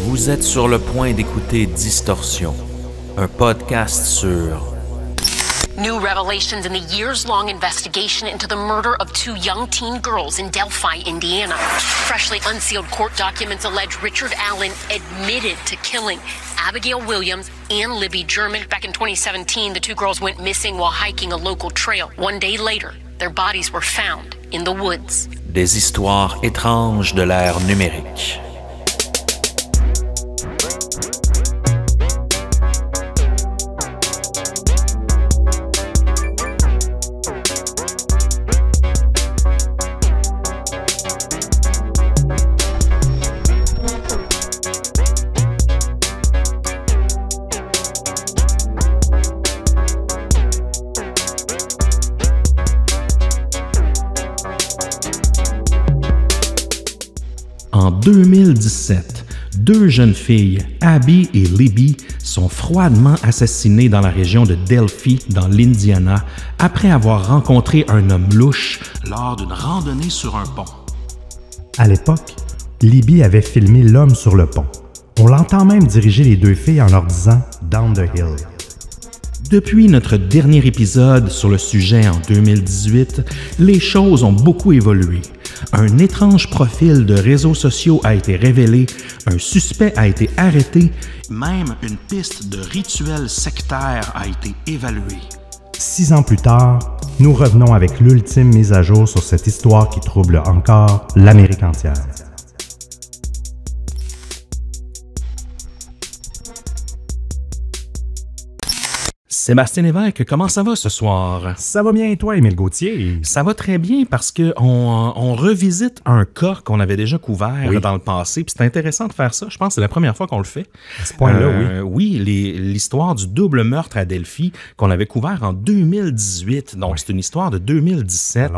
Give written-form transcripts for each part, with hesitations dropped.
Vous êtes sur le point d'écouter Distorsion, un podcast sur New revelations in the years-long investigation into the murder of two young teen girls in Delphi, Indiana. Freshly unsealed court documents allege Richard Allen admitted to killing Abigail Williams and Libby German. Back in 2017, the two girls went missing while hiking a local trail. One day later, their bodies were found in the woods. Des histoires étranges de l'ère numérique. En 2017, deux jeunes filles, Abby et Libby, sont froidement assassinées dans la région de Delphi, dans l'Indiana, après avoir rencontré un homme louche lors d'une randonnée sur un pont. À l'époque, Libby avait filmé l'homme sur le pont. On l'entend même diriger les deux filles en leur disant « Down the hill ». Depuis notre dernier épisode sur le sujet en 2018, les choses ont beaucoup évolué. Un étrange profil de réseaux sociaux a été révélé, un suspect a été arrêté, même une piste de rituel sectaire a été évaluée. 6 ans plus tard, nous revenons avec l'ultime mise à jour sur cette histoire qui trouble encore l'Amérique entière. Sébastien Lévesque, comment ça va ce soir? Ça va bien et toi, Émile Gauthier? Ça va très bien parce qu'on revisite un cas qu'on avait déjà couvert dans le passé. Puis c'est intéressant de faire ça. Je pense que c'est la première fois qu'on le fait. À ce point-là, oui. Oui, l'histoire du double meurtre à Delphi qu'on avait couvert en 2018. Donc, c'est une histoire de 2017.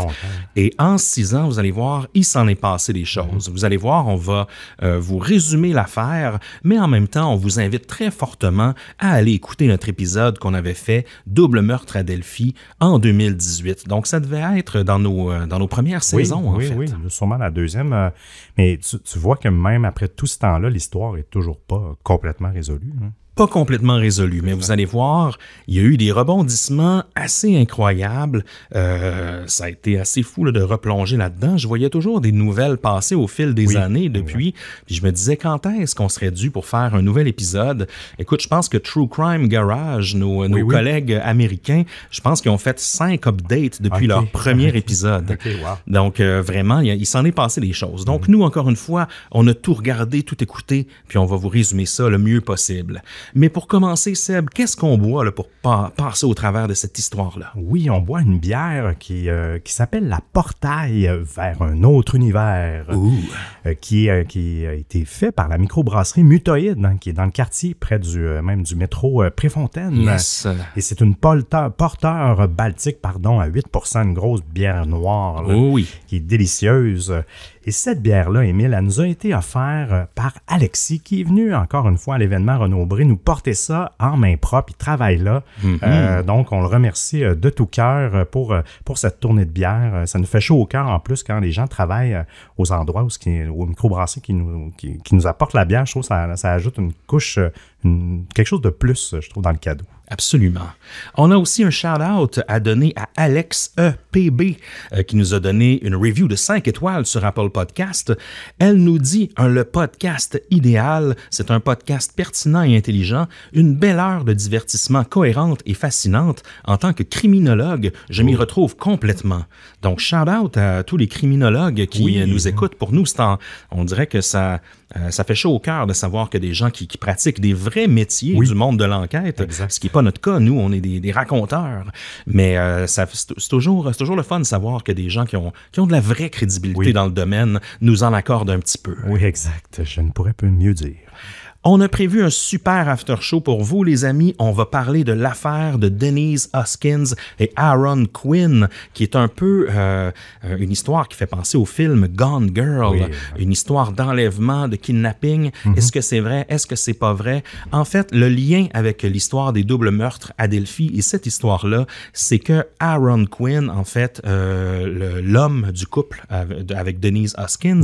Et en 6 ans, vous allez voir, il s'en est passé des choses. Vous allez voir, on va vous résumer l'affaire, mais en même temps, on vous invite très fortement à aller écouter notre épisode qu'on avait fait Double meurtre à Delphi en 2018. Donc, ça devait être dans nos premières saisons, en fait. Oui, sûrement la deuxième. Mais tu vois que même après tout ce temps-là, l'histoire est toujours pas complètement résolue. Hein? Pas complètement résolu, mais vous allez voir, il y a eu des rebondissements assez incroyables. Ça a été assez fou là, de replonger là-dedans. Je voyais toujours des nouvelles passer au fil des années depuis. Puis je me disais, quand est-ce qu'on serait dû pour faire un nouvel épisode? Écoute, je pense que True Crime Garage, nos collègues américains, je pense qu'ils ont fait 5 updates depuis leur premier épisode. Donc vraiment, il s'en est passé des choses. Donc nous, encore une fois, on a tout regardé, tout écouté, puis on va vous résumer ça le mieux possible. Mais pour commencer, Seb, qu'est-ce qu'on boit là, pour passer au travers de cette histoire-là? Oui, on boit une bière qui s'appelle la Portail vers un autre univers, qui a été fait par la microbrasserie Mutoïde, qui est dans le quartier près du métro Préfontaine. Yes. Et c'est une porteur baltique, à 8%, une grosse bière noire là, qui est délicieuse. Et cette bière-là, Émile, elle nous a été offerte par Alexis, qui est venu encore une fois à l'événement Renaud-Bré nous porter ça en main propre. Il travaille là. Donc, on le remercie de tout cœur pour cette tournée de bière. Ça nous fait chaud au cœur en plus quand les gens travaillent aux endroits aux microbrasseries qui nous apportent la bière. Je trouve que ça ajoute une couche, quelque chose de plus, je trouve, dans le cadeau. Absolument. On a aussi un shout-out à donner à Alex EPB qui nous a donné une review de 5 étoiles sur Apple Podcast. Elle nous dit le podcast idéal, c'est un podcast pertinent et intelligent, une belle heure de divertissement cohérente et fascinante. En tant que criminologue, je m'y retrouve complètement. Donc, shout-out à tous les criminologues qui nous écoutent. Pour nous, on dirait que ça fait chaud au cœur de savoir que des gens qui pratiquent des vrais métiers du monde de l'enquête, ce qui n'est pas notre cas. Nous, on est des raconteurs. Mais c'est toujours le fun de savoir que des gens qui ont de la vraie crédibilité dans le domaine nous en accordent un petit peu. Oui, exact. Je ne pourrais pas mieux dire. On a prévu un super after-show pour vous, les amis. On va parler de l'affaire de Denise Hoskins et Aaron Quinn, qui est un peu une histoire qui fait penser au film Gone Girl, une histoire d'enlèvement, de kidnapping. Est-ce que c'est vrai? Est-ce que c'est pas vrai? En fait, le lien avec l'histoire des doubles meurtres à Delphi et cette histoire-là, c'est que Aaron Quinn, en fait, l'homme du couple avec Denise Hoskins,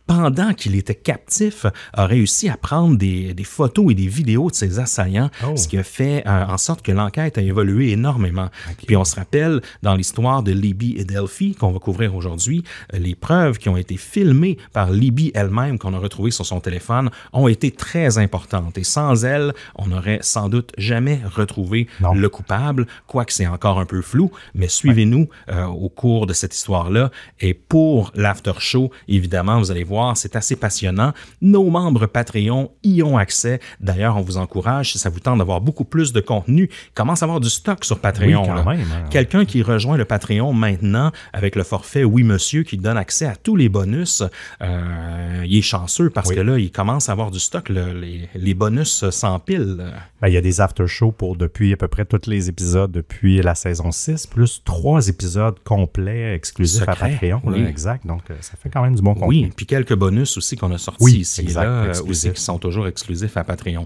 pendant qu'il était captif, a réussi à prendre des photos et des vidéos de ses assaillants, ce qui a fait en sorte que l'enquête a évolué énormément. Puis on se rappelle, dans l'histoire de Libby et Delphi, qu'on va couvrir aujourd'hui, les preuves qui ont été filmées par Libby elle-même, qu'on a retrouvées sur son téléphone, ont été très importantes. Et sans elles, on n'aurait sans doute jamais retrouvé le coupable, quoique c'est encore un peu flou, mais suivez-nous au cours de cette histoire-là. Et pour l'after show, évidemment, vous allez voir, c'est assez passionnant. Nos membres Patreon y ont accès. D'ailleurs, on vous encourage, si ça vous tente d'avoir beaucoup plus de contenu, commence à avoir du stock sur Patreon. Quelqu'un qui rejoint le Patreon maintenant avec le forfait Oui Monsieur qui donne accès à tous les bonus, il est chanceux parce que là, il commence à avoir du stock. Les bonus s'empilent. Il y a des after-shows depuis à peu près tous les épisodes depuis la saison 6, plus 3 épisodes complets exclusifs à Patreon. Exact. Donc, ça fait quand même du bon contenu. Oui, puis quelques bonus aussi qu'on a sortis ici et là, aussi qui sont toujours exclusifs à Patreon.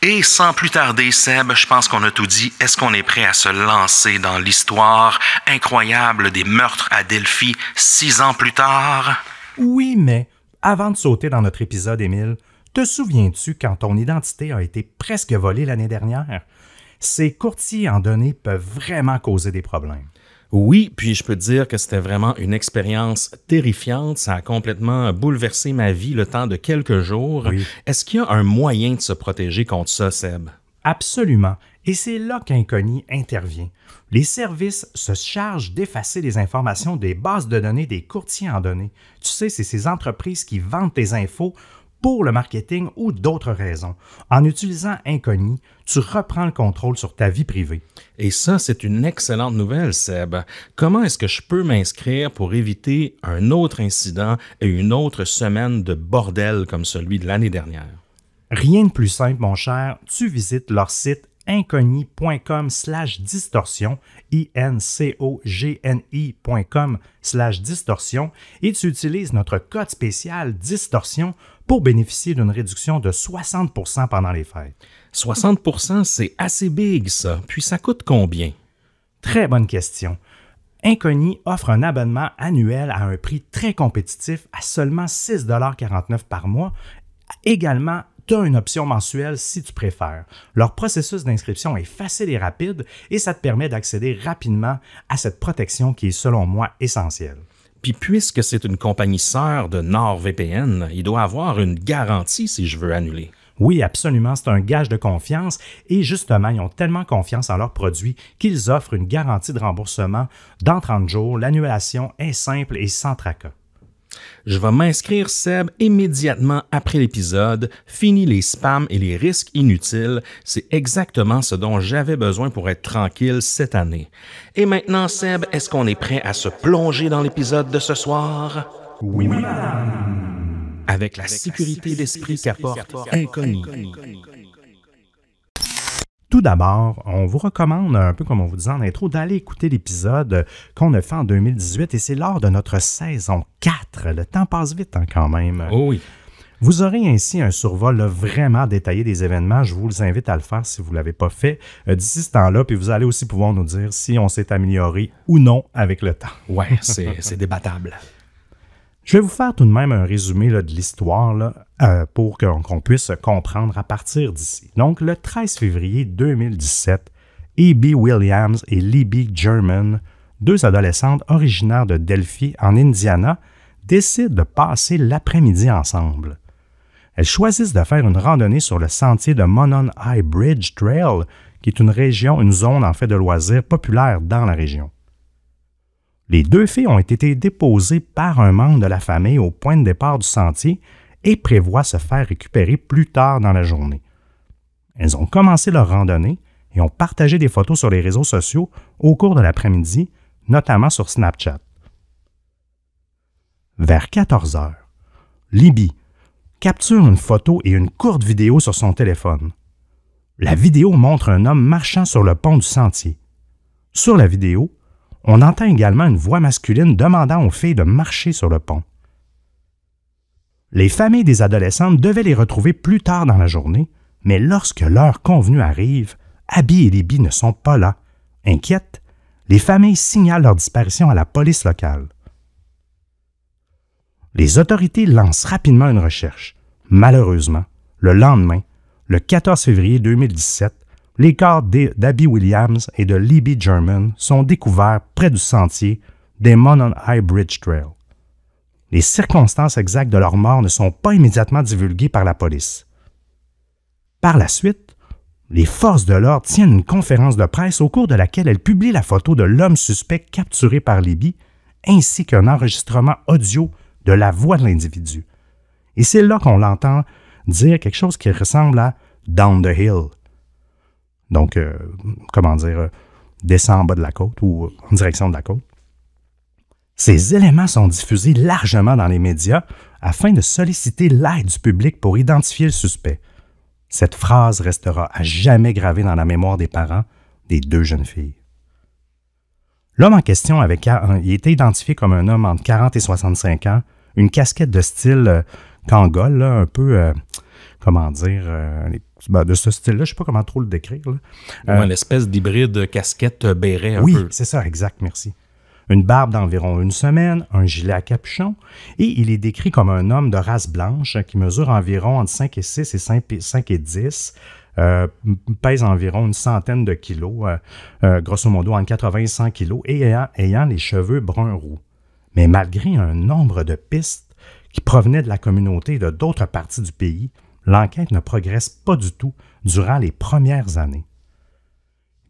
Et sans plus tarder, Seb, je pense qu'on a tout dit. Est-ce qu'on est prêt à se lancer dans l'histoire incroyable des meurtres à Delphi 6 ans plus tard? Oui, mais avant de sauter dans notre épisode, Émile, te souviens-tu quand ton identité a été presque volée l'année dernière? Ces courtiers en données peuvent vraiment causer des problèmes. Oui, puis je peux te dire que c'était vraiment une expérience terrifiante. Ça a complètement bouleversé ma vie le temps de quelques jours. Est-ce qu'il y a un moyen de se protéger contre ça, Seb? Absolument. Et c'est là qu'Incognito intervient. Les services se chargent d'effacer les informations des bases de données des courtiers en données. Tu sais, c'est ces entreprises qui vendent tes infos pour le marketing ou d'autres raisons. En utilisant Incognito, tu reprends le contrôle sur ta vie privée. Et ça, c'est une excellente nouvelle, Seb. Comment est-ce que je peux m'inscrire pour éviter un autre incident et une autre semaine de bordel comme celui de l'année dernière? Rien de plus simple, mon cher. Tu visites leur site incognito.com/distorsion, incogni.com/distorsion, et tu utilises notre code spécial Distorsion pour bénéficier d'une réduction de 60% pendant les fêtes. 60%, c'est assez big, ça. Puis ça coûte combien? Très bonne question. Incognito offre un abonnement annuel à un prix très compétitif à seulement 6,49$ par mois. Également, tu as une option mensuelle si tu préfères. Leur processus d'inscription est facile et rapide et ça te permet d'accéder rapidement à cette protection qui est, selon moi, essentielle. Puis puisque c'est une compagnie sœur de NordVPN, il doit avoir une garantie si je veux annuler. Oui, absolument, c'est un gage de confiance et justement, ils ont tellement confiance en leurs produits qu'ils offrent une garantie de remboursement dans 30 jours. L'annulation est simple et sans tracas. Je vais m'inscrire, Seb, immédiatement après l'épisode. Fini les spams et les risques inutiles. C'est exactement ce dont j'avais besoin pour être tranquille cette année. Et maintenant, Seb, est-ce qu'on est prêt à se plonger dans l'épisode de ce soir? Oui, madame. Avec la sécurité d'esprit qu'apporte Incognito. Tout d'abord, on vous recommande, un peu comme on vous disait en intro, d'aller écouter l'épisode qu'on a fait en 2018 et c'est lors de notre saison 4. Le temps passe vite quand même. Oh oui. Vous aurez ainsi un survol vraiment détaillé des événements. Je vous invite à le faire si vous ne l'avez pas fait d'ici ce temps-là. Puis vous allez aussi pouvoir nous dire si on s'est amélioré ou non avec le temps. Oui, c'est débattable. Je vais vous faire tout de même un résumé de l'histoire pour qu'on puisse comprendre à partir d'ici. Donc, le 13 février 2017, E.B. Williams et Libby German, deux adolescentes originaires de Delphi, en Indiana, décident de passer l'après-midi ensemble. Elles choisissent de faire une randonnée sur le sentier de Monon High Bridge Trail, qui est une zone en fait de loisirs populaire dans la région. Les deux filles ont été déposées par un membre de la famille au point de départ du sentier et prévoient se faire récupérer plus tard dans la journée. Elles ont commencé leur randonnée et ont partagé des photos sur les réseaux sociaux au cours de l'après-midi, notamment sur Snapchat. Vers 14 heures, Libby, capture une photo et une courte vidéo sur son téléphone. La vidéo montre un homme marchant sur le pont du sentier. Sur la vidéo, on entend également une voix masculine demandant aux filles de marcher sur le pont. Les familles des adolescentes devaient les retrouver plus tard dans la journée, mais lorsque l'heure convenue arrive, Abby et Libby ne sont pas là. Inquiètes, les familles signalent leur disparition à la police locale. Les autorités lancent rapidement une recherche. Malheureusement, le lendemain, le 14 février 2017, les corps d'Abby Williams et de Libby German sont découverts près du sentier des Monon High Bridge Trail. Les circonstances exactes de leur mort ne sont pas immédiatement divulguées par la police. Par la suite, les forces de l'ordre tiennent une conférence de presse au cours de laquelle elles publient la photo de l'homme suspect capturé par Libby, ainsi qu'un enregistrement audio de la voix de l'individu. Et c'est là qu'on l'entend dire quelque chose qui ressemble à « down the hill ». Donc, descend en bas de la côte ou en direction de la côte. Ces éléments sont diffusés largement dans les médias afin de solliciter l'aide du public pour identifier le suspect. Cette phrase restera à jamais gravée dans la mémoire des parents des deux jeunes filles. L'homme en question il était identifié comme un homme entre 40 et 65 ans, une casquette de style Kangol, là, un peu, de ce style-là, je ne sais pas comment trop le décrire. Une espèce d'hybride casquette béret un peu. Oui, c'est ça, exact, merci. Une barbe d'environ 1 semaine, un gilet à capuchon, et il est décrit comme un homme de race blanche qui mesure environ entre 5 et 6 et 5 et 10, pèse environ une centaine de kilos, grosso modo entre 80 et 100 kilos, et ayant les cheveux brun-roux. Mais malgré un nombre de pistes qui provenaient de la communauté et de d'autres parties du pays, l'enquête ne progresse pas du tout durant les premières années.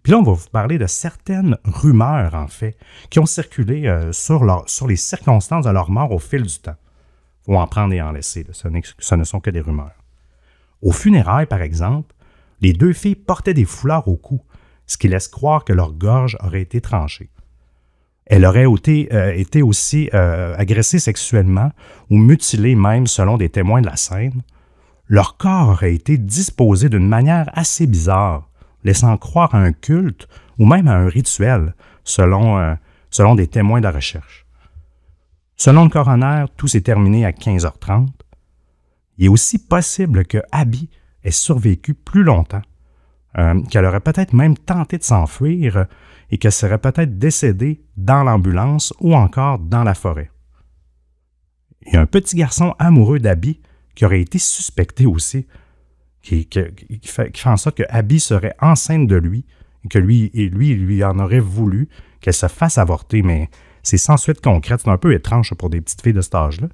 Puis là, on va vous parler de certaines rumeurs, en fait, qui ont circulé sur les circonstances de leur mort au fil du temps. Il faut en prendre et en laisser, ce ne sont que des rumeurs. Aux funérailles, par exemple, les deux filles portaient des foulards au cou, ce qui laisse croire que leur gorge aurait été tranchée. Elles auraient été aussi agressées sexuellement ou mutilées même selon des témoins de la scène. Leur corps aurait été disposé d'une manière assez bizarre, laissant croire à un culte ou même à un rituel, selon des témoins de la recherche. Selon le coroner, tout s'est terminé à 15h30. Il est aussi possible que Abby ait survécu plus longtemps, qu'elle aurait peut-être même tenté de s'enfuir et qu'elle serait peut-être décédée dans l'ambulance ou encore dans la forêt. Il y a un petit garçon amoureux d'Abby qui aurait été suspecté aussi, qui fait en sorte que Abby serait enceinte de lui et que lui en aurait voulu qu'elle se fasse avorter, mais c'est sans suite concrète. C'est un peu étrange pour des petites filles de cet âge-là.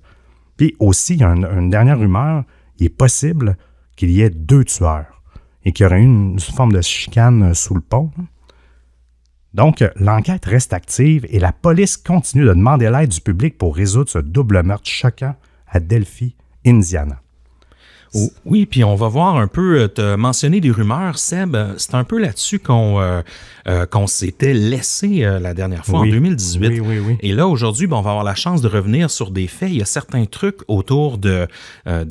Puis aussi, il y a une dernière rumeur, il est possible qu'il y ait 2 tueurs et qu'il y aurait eu une forme de chicane sous le pont. Donc, l'enquête reste active et la police continue de demander l'aide du public pour résoudre ce double meurtre choquant à Delphi, Indiana. Oui, puis on va voir un peu, te mentionner des rumeurs, Seb, c'est un peu là-dessus qu'on s'était laissé la dernière fois, oui, en 2018. Oui. Et là, aujourd'hui, on va avoir la chance de revenir sur des faits. Il y a certains trucs autour de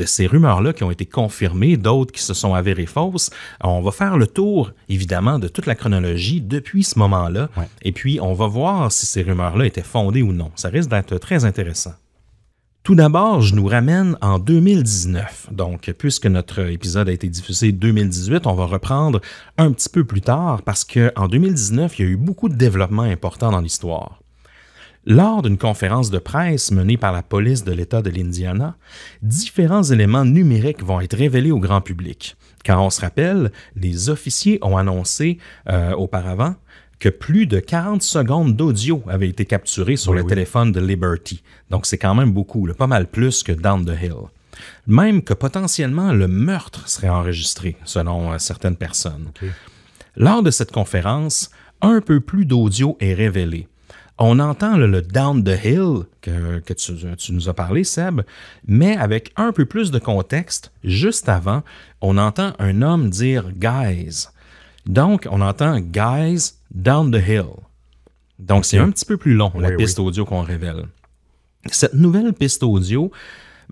ces rumeurs-là qui ont été confirmés, d'autres qui se sont avérées fausses. On va faire le tour, évidemment, de toute la chronologie depuis ce moment-là. Ouais. Et puis, on va voir si ces rumeurs-là étaient fondées ou non. Ça risque d'être très intéressant. Tout d'abord, je nous ramène en 2019. Donc, puisque notre épisode a été diffusé en 2018, on va reprendre un petit peu plus tard parce qu'en 2019, il y a eu beaucoup de développements importants dans l'histoire. Lors d'une conférence de presse menée par la police de l'État de l'Indiana, différents éléments numériques vont être révélés au grand public. Quand on se rappelle, les officiers ont annoncé auparavant que plus de 40 secondes d'audio avaient été capturées sur le téléphone de Liberty. Donc, c'est quand même beaucoup, là, pas mal plus que Down the Hill. Même que potentiellement, le meurtre serait enregistré, selon certaines personnes. Okay. Lors de cette conférence, un peu plus d'audio est révélé. On entend le Down the Hill que tu nous as parlé, Seb, mais avec un peu plus de contexte, juste avant, on entend un homme dire « guys ». Donc, on entend « guys down the hill ». Donc, c'est un petit peu plus long, la piste audio qu'on révèle. Cette nouvelle piste audio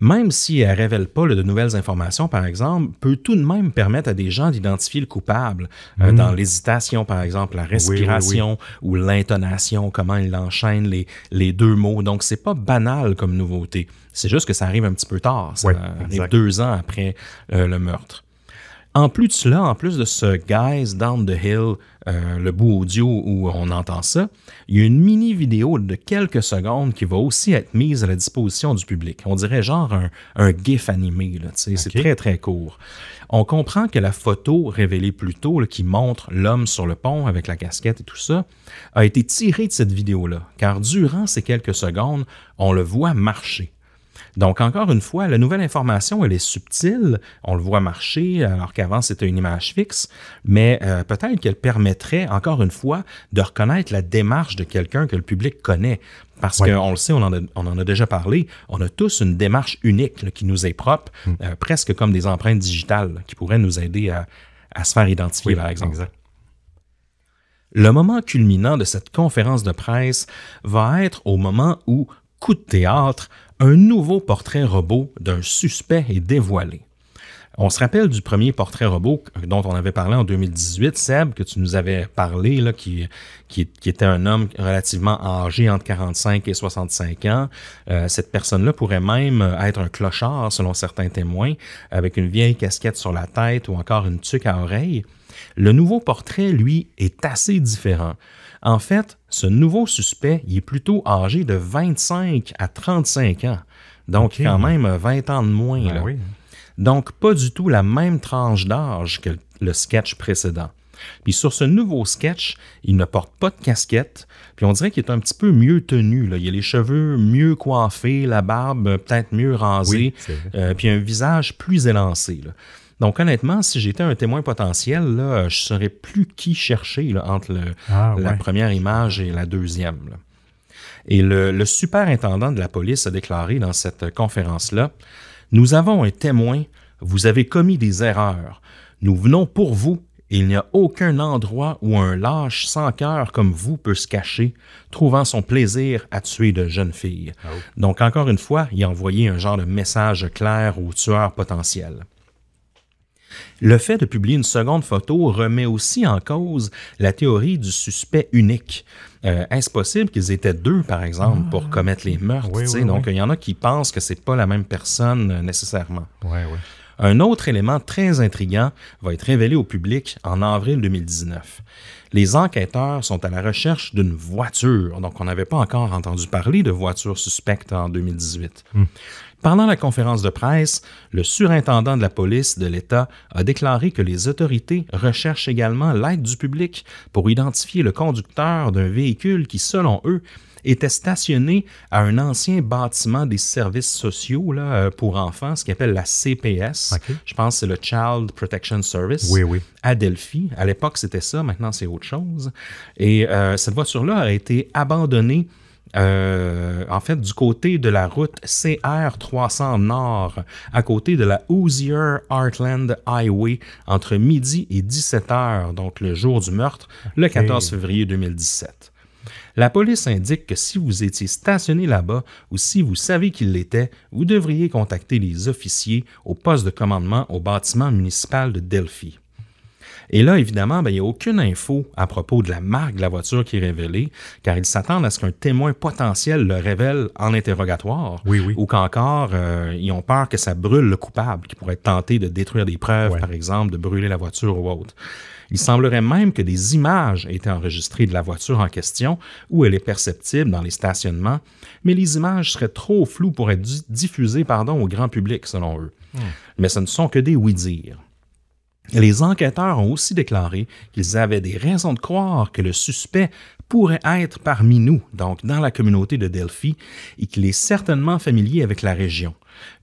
même si elle ne révèle pas de nouvelles informations, par exemple, peut tout de même permettre à des gens d'identifier le coupable dans l'hésitation, par exemple, la respiration ou l'intonation, comment il enchaîne les deux mots. Donc, c'est pas banal comme nouveauté. C'est juste que ça arrive un petit peu tard. Ça arrive 2 ans après le meurtre. En plus de cela, en plus de ce Guys Down the Hill, le bout audio où on entend ça, il y a une mini-vidéo de quelques secondes qui va aussi être mise à la disposition du public. On dirait genre un GIF animé. Là, c'est très, très court. On comprend que la photo révélée plus tôt, là, qui montre l'homme sur le pont avec la casquette et tout ça, a été tirée de cette vidéo-là, car durant ces quelques secondes, on le voit marcher. Donc, encore une fois, la nouvelle information, elle est subtile. On le voit marcher, alors qu'avant, c'était une image fixe. Mais peut-être qu'elle permettrait, encore une fois, de reconnaître la démarche de quelqu'un que le public connaît. Parce qu'on le sait, on en a déjà parlé, on a tous une démarche unique là, qui nous est propre, presque comme des empreintes digitales là, qui pourraient nous aider à se faire identifier, par exemple. Exact. Le moment culminant de cette conférence de presse va être au moment où, coup de théâtre, un nouveau portrait robot d'un suspect est dévoilé. On se rappelle du premier portrait robot dont on avait parlé en 2018, Seb, que tu nous avais parlé, là, qui était un homme relativement âgé, entre 45 et 65 ans. Cette personne-là pourrait même être un clochard, selon certains témoins, avec une vieille casquette sur la tête ou encore une tuque à oreille. Le nouveau portrait, lui, est assez différent. En fait, ce nouveau suspect, il est plutôt âgé de 25 à 35 ans. Donc, quand même 20 ans de moins. Là. Oui. Donc, pas du tout la même tranche d'âge que le sketch précédent. Puis sur ce nouveau sketch, il ne porte pas de casquette, puis on dirait qu'il est un petit peu mieux tenu. Là. Il a les cheveux mieux coiffés, la barbe peut-être mieux rasée, puis un visage plus élancé. Là. Donc, honnêtement, si j'étais un témoin potentiel, là, je ne saurais plus qui chercher là, entre la première image et la deuxième. Là. Et le superintendant de la police a déclaré dans cette conférence-là, « Nous avons un témoin, vous avez commis des erreurs. Nous venons pour vous, et il n'y a aucun endroit où un lâche sans cœur comme vous peut se cacher, trouvant son plaisir à tuer de jeunes filles. » Donc, encore une fois, il a envoyé un genre de message clair aux tueurs potentiels. Le fait de publier une seconde photo remet aussi en cause la théorie du suspect unique. Est-ce possible qu'ils étaient 2, par exemple, pour commettre les meurtres? Donc, il y en a qui pensent que c'est pas la même personne nécessairement. Un autre élément très intriguant va être révélé au public en avril 2019. Les enquêteurs sont à la recherche d'une voiture. Donc, on n'avait pas encore entendu parler de voiture suspecte en 2018. Pendant la conférence de presse, le surintendant de la police de l'État a déclaré que les autorités recherchent également l'aide du public pour identifier le conducteur d'un véhicule qui, selon eux, était stationné à un ancien bâtiment des services sociaux là, pour enfants, ce qu'ils appellent la CPS. Je pense que c'est le Child Protection Service à Delphi. À l'époque, c'était ça. Maintenant, c'est autre chose. Et cette voiture-là a été abandonnée en fait, du côté de la route CR300 Nord, à côté de la Hoosier Heartland Highway, entre midi et 17h, donc le jour du meurtre, le 14 février 2017. La police indique que si vous étiez stationné là-bas ou si vous savez qu'il l'était, vous devriez contacter les officiers au poste de commandement au bâtiment municipal de Delphi. Et là, évidemment, il n'y a aucune info à propos de la marque de la voiture qui est révélée, car ils s'attendent à ce qu'un témoin potentiel le révèle en interrogatoire, ou qu'encore, ils ont peur que ça brûle le coupable, qui pourrait être tenté de détruire des preuves, par exemple, de brûler la voiture ou autre. Il semblerait même que des images aient été enregistrées de la voiture en question, où elle est perceptible dans les stationnements, mais les images seraient trop floues pour être diffusées au grand public, selon eux. Mais ce ne sont que des oui-dire. Les enquêteurs ont aussi déclaré qu'ils avaient des raisons de croire que le suspect pourrait être parmi nous, donc dans la communauté de Delphi, et qu'il est certainement familier avec la région,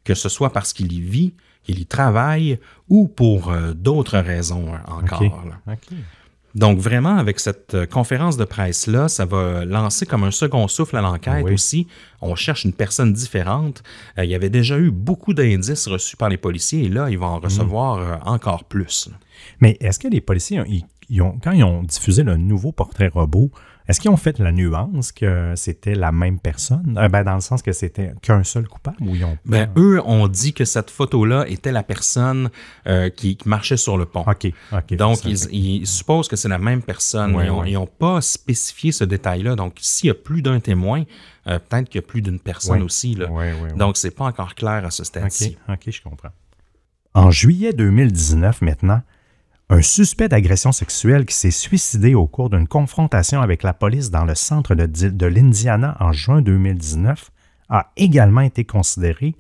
que ce soit parce qu'il y vit, qu'il y travaille, ou pour d'autres raisons encore. Donc vraiment, avec cette conférence de presse-là, ça va lancer comme un second souffle à l'enquête aussi. On cherche une personne différente. Il y avait déjà eu beaucoup d'indices reçus par les policiers et là, ils vont en recevoir encore plus. Mais est-ce que les policiers, ils quand ils ont diffusé le nouveau portrait robot, est-ce qu'ils ont fait la nuance que c'était la même personne? Dans le sens que c'était qu'un seul coupable? Ou ils ont... eux ont dit que cette photo-là était la personne qui marchait sur le pont. OK. Donc, ils supposent que c'est la même personne. Ils n'ont pas spécifié ce détail-là. Donc, s'il y a plus d'un témoin, peut-être qu'il y a plus d'une personne aussi. Là. Donc, c'est pas encore clair à ce stade-ci. OK, je comprends. En juillet 2019, maintenant, un suspect d'agression sexuelle qui s'est suicidé au cours d'une confrontation avec la police dans le centre de l'Indiana en juin 2019 a également été considéré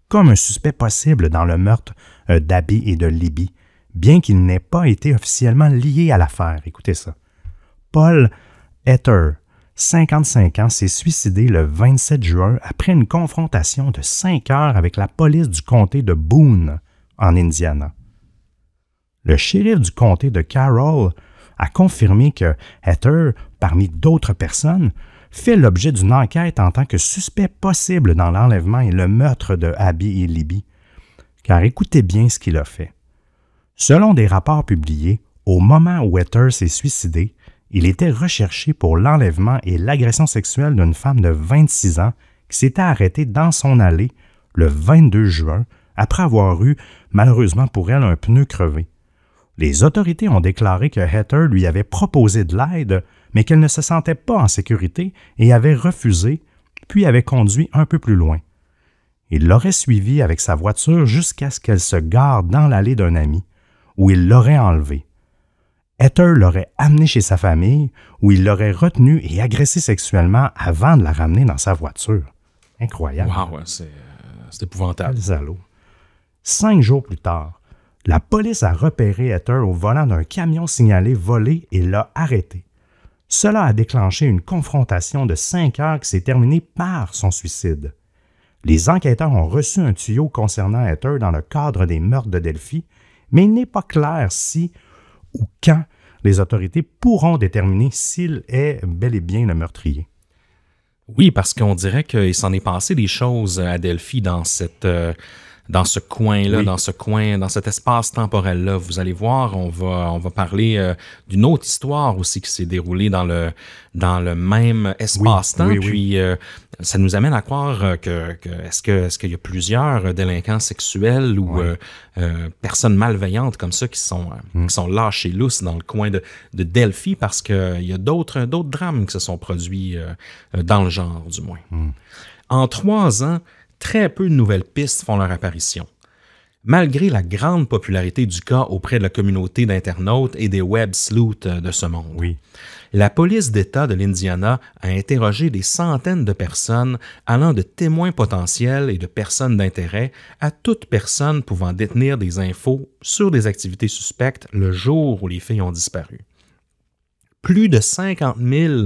comme un suspect possible dans le meurtre d'Abby et de Libby, bien qu'il n'ait pas été officiellement lié à l'affaire. Écoutez ça. Paul Etter, 55 ans, s'est suicidé le 27 juin après une confrontation de 5 heures avec la police du comté de Boone, en Indiana. Le shérif du comté de Carroll a confirmé que Etter, parmi d'autres personnes, fait l'objet d'une enquête en tant que suspect possible dans l'enlèvement et le meurtre de Abby et Libby. Car écoutez bien ce qu'il a fait. Selon des rapports publiés, au moment où Etter s'est suicidé, il était recherché pour l'enlèvement et l'agression sexuelle d'une femme de 26 ans qui s'était arrêtée dans son allée le 22 juin après avoir eu, malheureusement pour elle, un pneu crevé. Les autorités ont déclaré que Etter lui avait proposé de l'aide, mais qu'elle ne se sentait pas en sécurité et avait refusé, puis avait conduit un peu plus loin. Il l'aurait suivie avec sa voiture jusqu'à ce qu'elle se gare dans l'allée d'un ami, où il l'aurait enlevée. Etter l'aurait amenée chez sa famille, où il l'aurait retenue et agressée sexuellement avant de la ramener dans sa voiture. Incroyable. Wow, c'est épouvantable. 5 jours plus tard, la police a repéré Etter au volant d'un camion signalé volé et l'a arrêté. Cela a déclenché une confrontation de 5 heures qui s'est terminée par son suicide. Les enquêteurs ont reçu un tuyau concernant Etter dans le cadre des meurtres de Delphi, mais il n'est pas clair si ou quand les autorités pourront déterminer s'il est bel et bien le meurtrier. Oui, parce qu'on dirait qu'il s'en est passé des choses à Delphi dans ce coin-là, dans cet espace temporel-là. Vous allez voir, on va parler d'une autre histoire aussi qui s'est déroulée dans le même espace-temps. Puis ça nous amène à croire que est-ce qu'il y a plusieurs délinquants sexuels ou personnes malveillantes comme ça qui sont lâchées lousses dans le coin de Delphi, parce qu'il y a d'autres drames qui se sont produits dans le genre, du moins. En 3 ans, très peu de nouvelles pistes font leur apparition. Malgré la grande popularité du cas auprès de la communauté d'internautes et des web sleuths de ce monde. La police d'État de l'Indiana a interrogé des centaines de personnes, allant de témoins potentiels et de personnes d'intérêt à toute personne pouvant détenir des infos sur des activités suspectes le jour où les filles ont disparu. Plus de 50 000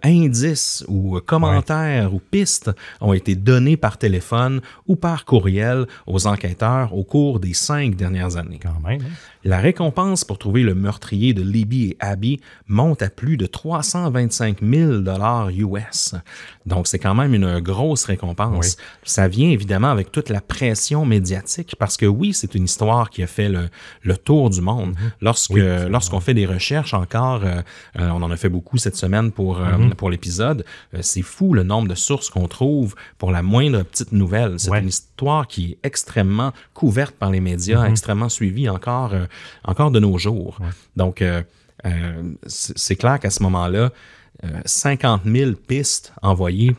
indices ou commentaires ou pistes ont été donnés par téléphone ou par courriel aux enquêteurs au cours des 5 dernières années. Quand même, hein? La récompense pour trouver le meurtrier de Libby et Abby monte à plus de 325 000 US. Donc, c'est quand même une grosse récompense. Ça vient évidemment avec toute la pression médiatique, parce que oui, c'est une histoire qui a fait le tour du monde. Lorsqu'on fait des recherches encore, on en a fait beaucoup cette semaine pour l'épisode, c'est fou le nombre de sources qu'on trouve pour la moindre petite nouvelle. C'est une histoire qui est extrêmement couverte par les médias, extrêmement suivie encore de nos jours. Donc, c'est clair qu'à ce moment-là, 50 000 pistes envoyées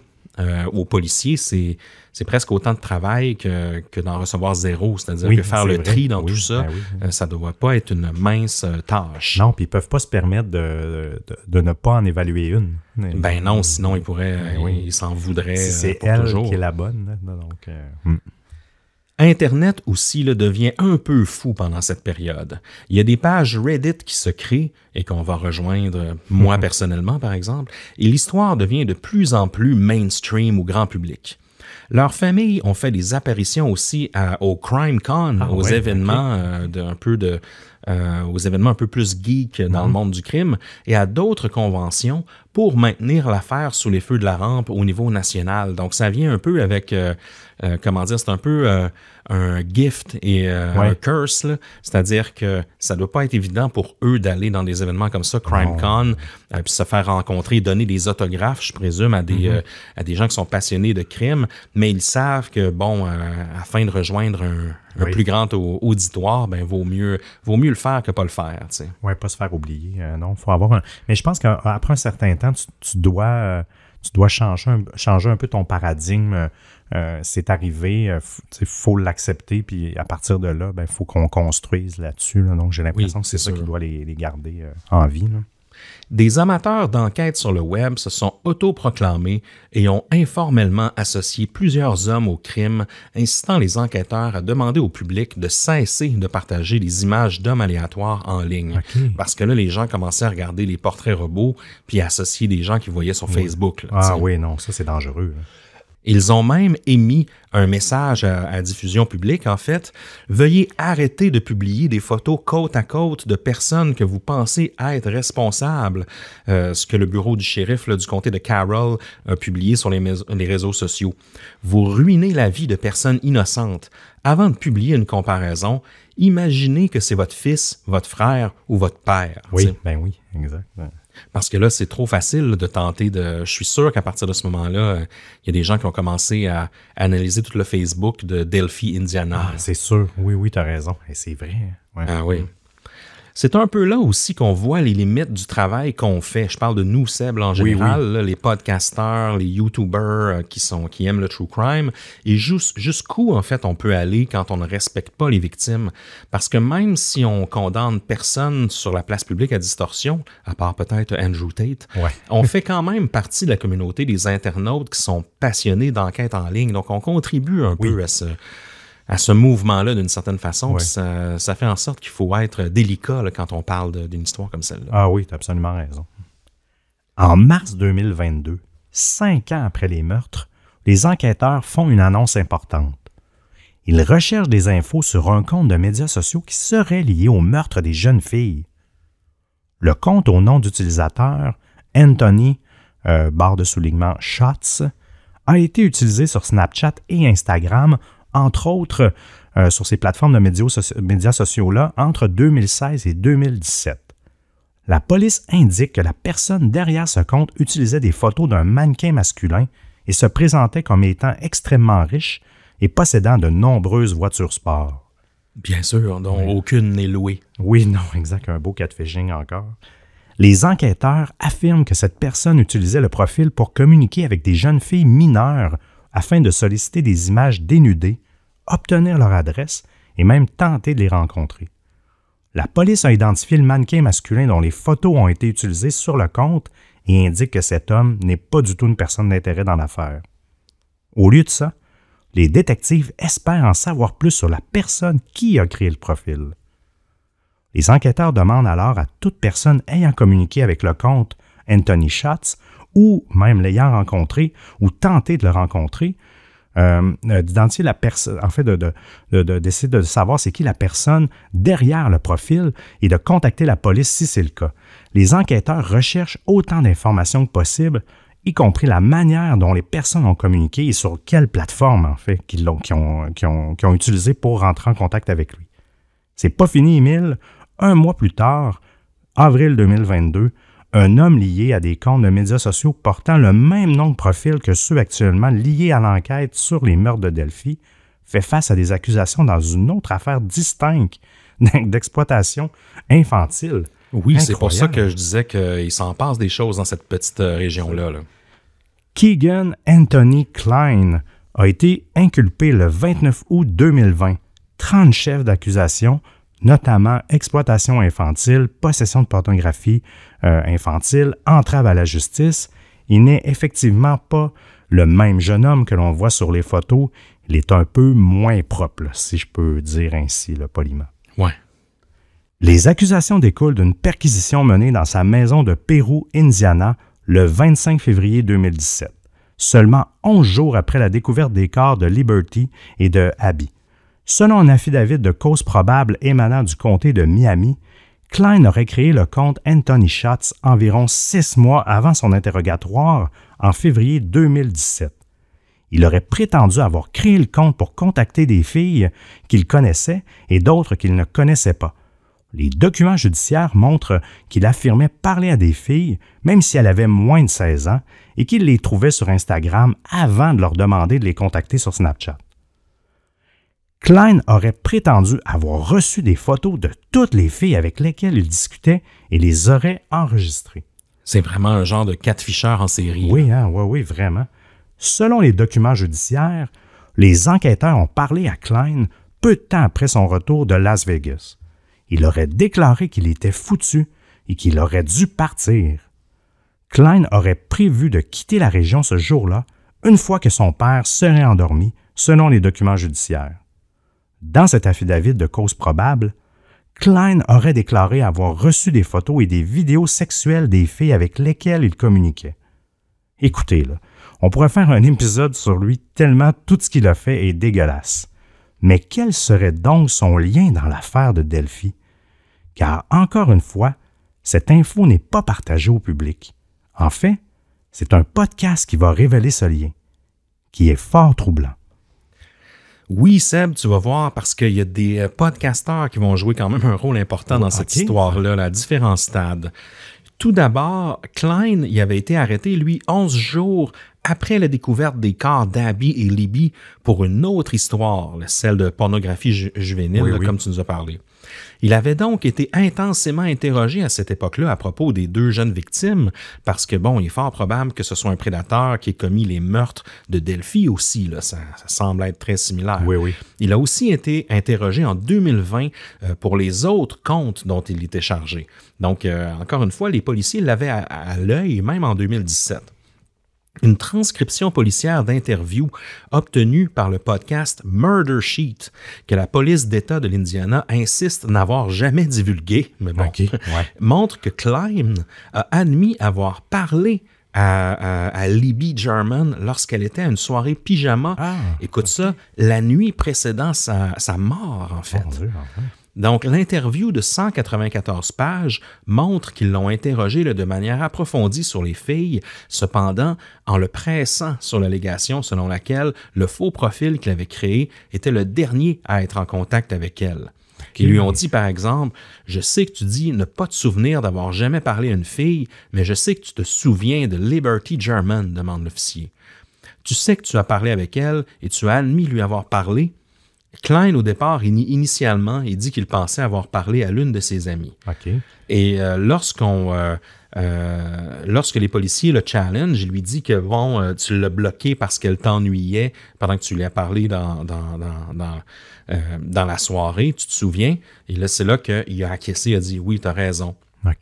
aux policiers, c'est presque autant de travail que d'en recevoir 0. C'est-à-dire que faire le tri dans tout ça, ça ne doit pas être une mince tâche. Non, puis ils ne peuvent pas se permettre de ne pas en évaluer une. Ben non, sinon ils pourraient, ils s'en voudraient c'est pour elle toujours. qui est la bonne. Donc, Internet aussi devient un peu fou pendant cette période. Il y a des pages Reddit qui se créent et qu'on va rejoindre, moi personnellement par exemple, et l'histoire devient de plus en plus mainstream au grand public. Leurs familles ont fait des apparitions aussi au CrimeCon, aux événements aux événements un peu plus geek dans le monde du crime, et à d'autres conventions pour maintenir l'affaire sous les feux de la rampe au niveau national. Donc, ça vient un peu avec, c'est un peu un gift et un curse, là. C'est-à-dire que ça doit pas être évident pour eux d'aller dans des événements comme ça, CrimeCon, puis se faire rencontrer, donner des autographes, je présume, à des gens qui sont passionnés de crime, mais ils savent que, afin de rejoindre un plus grand auditoire, vaut mieux le faire que pas le faire. Oui, pas se faire oublier. Non, faut avoir Mais je pense qu'après un certain temps, tu dois changer un peu ton paradigme. C'est arrivé, il faut l'accepter, puis à partir de là, il faut qu'on construise là-dessus. Là. Donc, j'ai l'impression que c'est ça qui doit les garder en vie. Là. Des amateurs d'enquête sur le web se sont autoproclamés et ont informellement associé plusieurs hommes au crime, incitant les enquêteurs à demander au public de cesser de partager des images d'hommes aléatoires en ligne. Okay. Parce que là, les gens commençaient à regarder les portraits robots puis à associer des gens qu'ils voyaient sur Facebook. Là, oui, non, ça c'est dangereux. Hein. Ils ont même émis un message à diffusion publique, en fait. Veuillez arrêter de publier des photos côte à côte de personnes que vous pensez être responsables. Ce que le bureau du shérif du comté de Carroll a publié sur les réseaux sociaux. Vous ruinez la vie de personnes innocentes. Avant de publier une comparaison, imaginez que c'est votre fils, votre frère ou votre père. Oui, oui, exact. Parce que là, c'est trop facile de tenter de... Je suis sûr qu'à partir de ce moment-là, il y a des gens qui ont commencé à analyser tout le Facebook de Delphi, Indiana. Ah, c'est sûr. Oui, tu as raison. Et c'est vrai. Ouais. Ah oui. C'est un peu là aussi qu'on voit les limites du travail qu'on fait. Je parle de nous, Seb, en général, là, les podcasteurs, les YouTubers qui aiment le true crime, et jusqu'où, en fait, on peut aller quand on ne respecte pas les victimes. Parce que même si on condamne personne sur la place publique à distorsion, à part peut-être Andrew Tate, on fait quand même partie de la communauté des internautes qui sont passionnés d'enquête en ligne. Donc, on contribue un peu à ce mouvement-là d'une certaine façon. Ça fait en sorte qu'il faut être délicat là, quand on parle d'une histoire comme celle-là. Ah oui, tu as absolument raison. En mars 2022, 5 ans après les meurtres, les enquêteurs font une annonce importante. Ils recherchent des infos sur un compte de médias sociaux qui serait lié au meurtre des jeunes filles. Le compte au nom d'utilisateur Anthony, barre de soulignement Shots, a été utilisé sur Snapchat et Instagram, entre autres sur ces plateformes de médias sociaux-là, entre 2016 et 2017. La police indique que la personne derrière ce compte utilisait des photos d'un mannequin masculin et se présentait comme étant extrêmement riche et possédant de nombreuses voitures sport. Bien sûr, dont aucune n'est louée. Oui, non, exact, un beau catfishing encore. Les enquêteurs affirment que cette personne utilisait le profil pour communiquer avec des jeunes filles mineures afin de solliciter des images dénudées, obtenir leur adresse et même tenter de les rencontrer. La police a identifié le mannequin masculin dont les photos ont été utilisées sur le compte et indique que cet homme n'est pas du tout une personne d'intérêt dans l'affaire. Au lieu de ça, les détectives espèrent en savoir plus sur la personne qui a créé le profil. Les enquêteurs demandent alors à toute personne ayant communiqué avec le compte Anthony Shots ou même l'ayant rencontré ou tenté de le rencontrer, d'identifier la personne, en fait, d'essayer de savoir c'est qui la personne derrière le profil et de contacter la police si c'est le cas. Les enquêteurs recherchent autant d'informations que possible, y compris la manière dont les personnes ont communiqué et sur quelle plateforme, en fait, qu'ils ont utilisé pour rentrer en contact avec lui. C'est pas fini, Émile. Un mois plus tard, avril 2022, un homme lié à des comptes de médias sociaux portant le même nom de profil que ceux actuellement liés à l'enquête sur les meurtres de Delphi fait face à des accusations dans une autre affaire distincte d'exploitation infantile. Oui, incroyable. C'est pour ça que je disais qu'il s'en passe des choses dans cette petite région-là. Là. Keegan Anthony Klein a été inculpé le 29 août 2020. 30 chefs d'accusation, notamment exploitation infantile, possession de pornographie infantile, entrave à la justice. Il n'est effectivement pas le même jeune homme que l'on voit sur les photos. Il est un peu moins propre, si je peux dire ainsi, poliment. Ouais. Les accusations découlent d'une perquisition menée dans sa maison de Peru, Indiana, le 25 février 2017, seulement 11 jours après la découverte des corps de Liberty et de Abby. Selon un affidavit de cause probable émanant du comté de Miami, Klein aurait créé le compte Anthony Shots environ 6 mois avant son interrogatoire en février 2017. Il aurait prétendu avoir créé le compte pour contacter des filles qu'il connaissait et d'autres qu'il ne connaissait pas. Les documents judiciaires montrent qu'il affirmait parler à des filles, même si elles avaient moins de 16 ans, et qu'il les trouvait sur Instagram avant de leur demander de les contacter sur Snapchat. Klein aurait prétendu avoir reçu des photos de toutes les filles avec lesquelles il discutait et les aurait enregistrées. C'est vraiment un genre de catfisheur en série. Oui, oui, vraiment. Selon les documents judiciaires, les enquêteurs ont parlé à Klein peu de temps après son retour de Las Vegas. Il aurait déclaré qu'il était foutu et qu'il aurait dû partir. Klein aurait prévu de quitter la région ce jour-là, une fois que son père serait endormi, selon les documents judiciaires. Dans cet affidavit de cause probable, Klein aurait déclaré avoir reçu des photos et des vidéos sexuelles des filles avec lesquelles il communiquait. Écoutez, là, on pourrait faire un épisode sur lui tellement tout ce qu'il a fait est dégueulasse. Mais quel serait donc son lien dans l'affaire de Delphi? Car, encore une fois, cette info n'est pas partagée au public. En fait, c'est un podcast qui va révéler ce lien, qui est fort troublant. Oui, Seb, tu vas voir, parce qu'il y a des podcasteurs qui vont jouer quand même un rôle important dans cette histoire-là, à différents stades. Tout d'abord, Klein il avait été arrêté, lui, 11 jours après la découverte des corps d'Abby et Libby pour une autre histoire, celle de pornographie juvénile, comme tu nous as parlé. Il avait donc été intensément interrogé à cette époque-là à propos des 2 jeunes victimes, parce que, bon, il est fort probable que ce soit un prédateur qui ait commis les meurtres de Delphi aussi, là, ça semble être très similaire. Oui. Il a aussi été interrogé en 2020 pour les autres comptes dont il était chargé. Donc, encore une fois, les policiers l'avaient à l'œil, même en 2017. Une transcription policière d'interview obtenue par le podcast Murder Sheet, que la police d'État de l'Indiana insiste n'avoir jamais divulgué, mais bon, montre que Klein a admis avoir parlé à Libby German lorsqu'elle était à une soirée pyjama. Écoute ça, la nuit précédant sa mort, en fait. Donc, l'interview de 194 pages montre qu'ils l'ont interrogé de manière approfondie sur les filles, cependant en le pressant sur l'allégation selon laquelle le faux profil qu'il avait créé était le dernier à être en contact avec elle. Ils lui ont dit, par exemple, « Je sais que tu dis ne pas te souvenir d'avoir jamais parlé à une fille, mais je sais que tu te souviens de Liberty German, demande l'officier. Tu sais que tu as parlé avec elle et tu as admis lui avoir parlé. » Klein, au départ, initialement, il dit qu'il pensait avoir parlé à l'une de ses amies. Et lorsque les policiers le challenge, il lui dit que bon, tu l'as bloqué parce qu'elle t'ennuyait pendant que tu lui as parlé dans la soirée, tu te souviens? Et là, c'est là qu'il a acquiescé, il a dit « Oui, tu as raison ».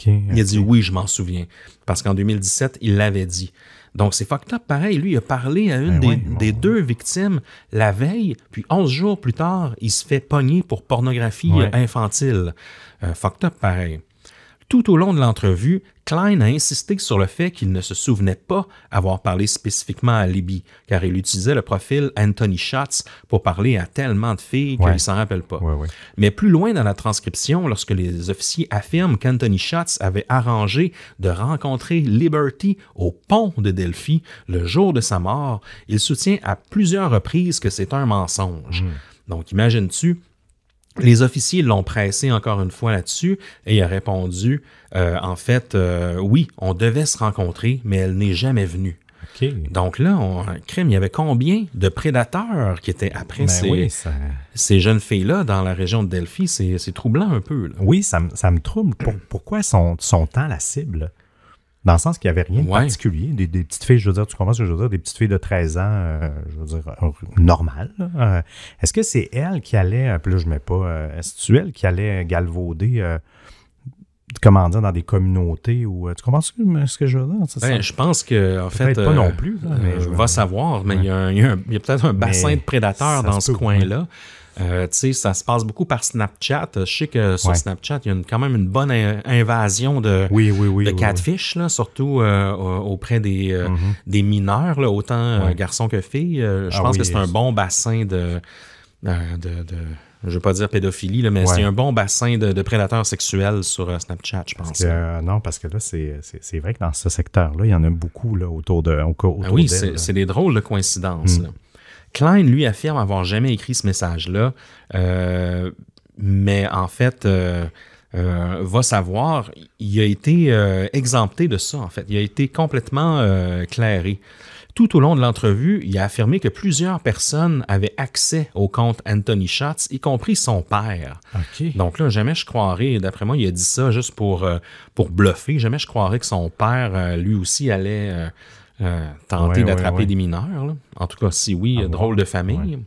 Il a dit « Oui, je m'en souviens ». Parce qu'en 2017, il l'avait dit. Donc, c'est fucked up. Pareil, lui, il a parlé à une des 2 victimes la veille, puis 11 jours plus tard, il se fait pogner pour pornographie infantile. Fucked up, pareil. Tout au long de l'entrevue, Klein a insisté sur le fait qu'il ne se souvenait pas avoir parlé spécifiquement à Libby, car il utilisait le profil Anthony Shots pour parler à tellement de filles qu'il ne s'en rappelle pas. Mais plus loin dans la transcription, lorsque les officiers affirment qu'Anthony Shots avait arrangé de rencontrer Liberty au pont de Delphi le jour de sa mort, il soutient à plusieurs reprises que c'est un mensonge. Donc, imagines-tu? Les officiers l'ont pressé encore une fois là-dessus et il a répondu, oui, on devait se rencontrer, mais elle n'est jamais venue. Donc là, il y avait combien de prédateurs qui étaient après ces jeunes filles-là dans la région de Delphi? C'est troublant un peu. Là. Oui, ça me trouble. Pourquoi sont-ils la cible? Dans le sens qu'il n'y avait rien de particulier. Des petites filles, je veux dire, tu comprends ce que je veux dire? Des petites filles de 13 ans, je veux dire, normales. Est-ce que c'est elle qui allait, puis là, je ne mets pas, est-ce elle qui allait galvauder, comment dire, dans des communautés? Ou tu comprends ce que je veux dire? Je pense que, en fait, pas non plus. Là, mais va savoir, mais il y a peut-être un bassin de prédateurs dans ce coin-là. Ça se passe beaucoup par Snapchat. Je sais que sur Snapchat, il y a quand même une bonne invasion de catfish, là, surtout auprès des mineurs, là, autant garçons que filles. Je pense que c'est un bon bassin je veux pas dire pédophilie, là, mais c'est un bon bassin de prédateurs sexuels sur Snapchat, je pense. Non, parce que là, c'est vrai que dans ce secteur-là, il y en a beaucoup là, autour d'elle. C'est des drôles de coïncidences. Là. Klein, lui, affirme avoir jamais écrit ce message-là, mais en fait, va savoir, il a été exempté de ça, en fait. Il a été complètement clairé. Tout au long de l'entrevue, il a affirmé que plusieurs personnes avaient accès au compte Anthony Shots, y compris son père. Okay. Donc là, jamais je croirais, d'après moi, il a dit ça juste pour bluffer, jamais je croirais que son père, lui aussi, allait tenter d'attraper des mineurs. Là. En tout cas, si oui, drôle de famille. Ouais.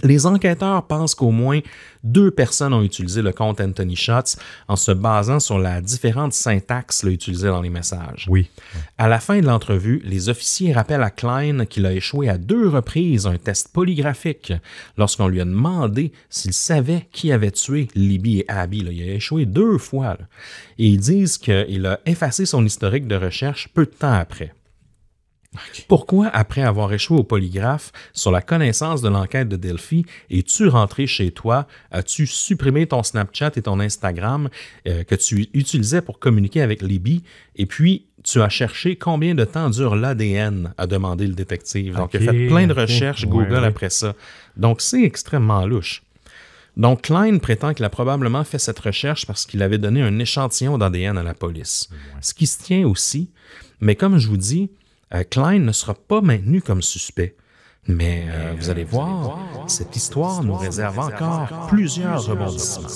Les enquêteurs pensent qu'au moins 2 personnes ont utilisé le compte Anthony Shots en se basant sur la différente syntaxe utilisée dans les messages. Oui. À la fin de l'entrevue, les officiers rappellent à Klein qu'il a échoué à 2 reprises un test polygraphique lorsqu'on lui a demandé s'il savait qui avait tué Libby et Abby. Là. Il a échoué 2 fois. Là. Et ils disent qu'il a effacé son historique de recherche peu de temps après. Okay. Pourquoi, après avoir échoué au polygraphe sur la connaissance de l'enquête de Delphi, es-tu rentré chez toi? As-tu supprimé ton Snapchat et ton Instagram que tu utilisais pour communiquer avec Libby? Et puis, tu as cherché combien de temps dure l'ADN, a demandé le détective. Donc, il a fait plein de recherches Google après ça. Donc, c'est extrêmement louche. Donc, Klein prétend qu'il a probablement fait cette recherche parce qu'il avait donné un échantillon d'ADN à la police. Ce qui se tient aussi. Mais comme je vous dis, Klein ne sera pas maintenu comme suspect. Mais vous allez voir, cette histoire nous réserve encore plusieurs rebondissements.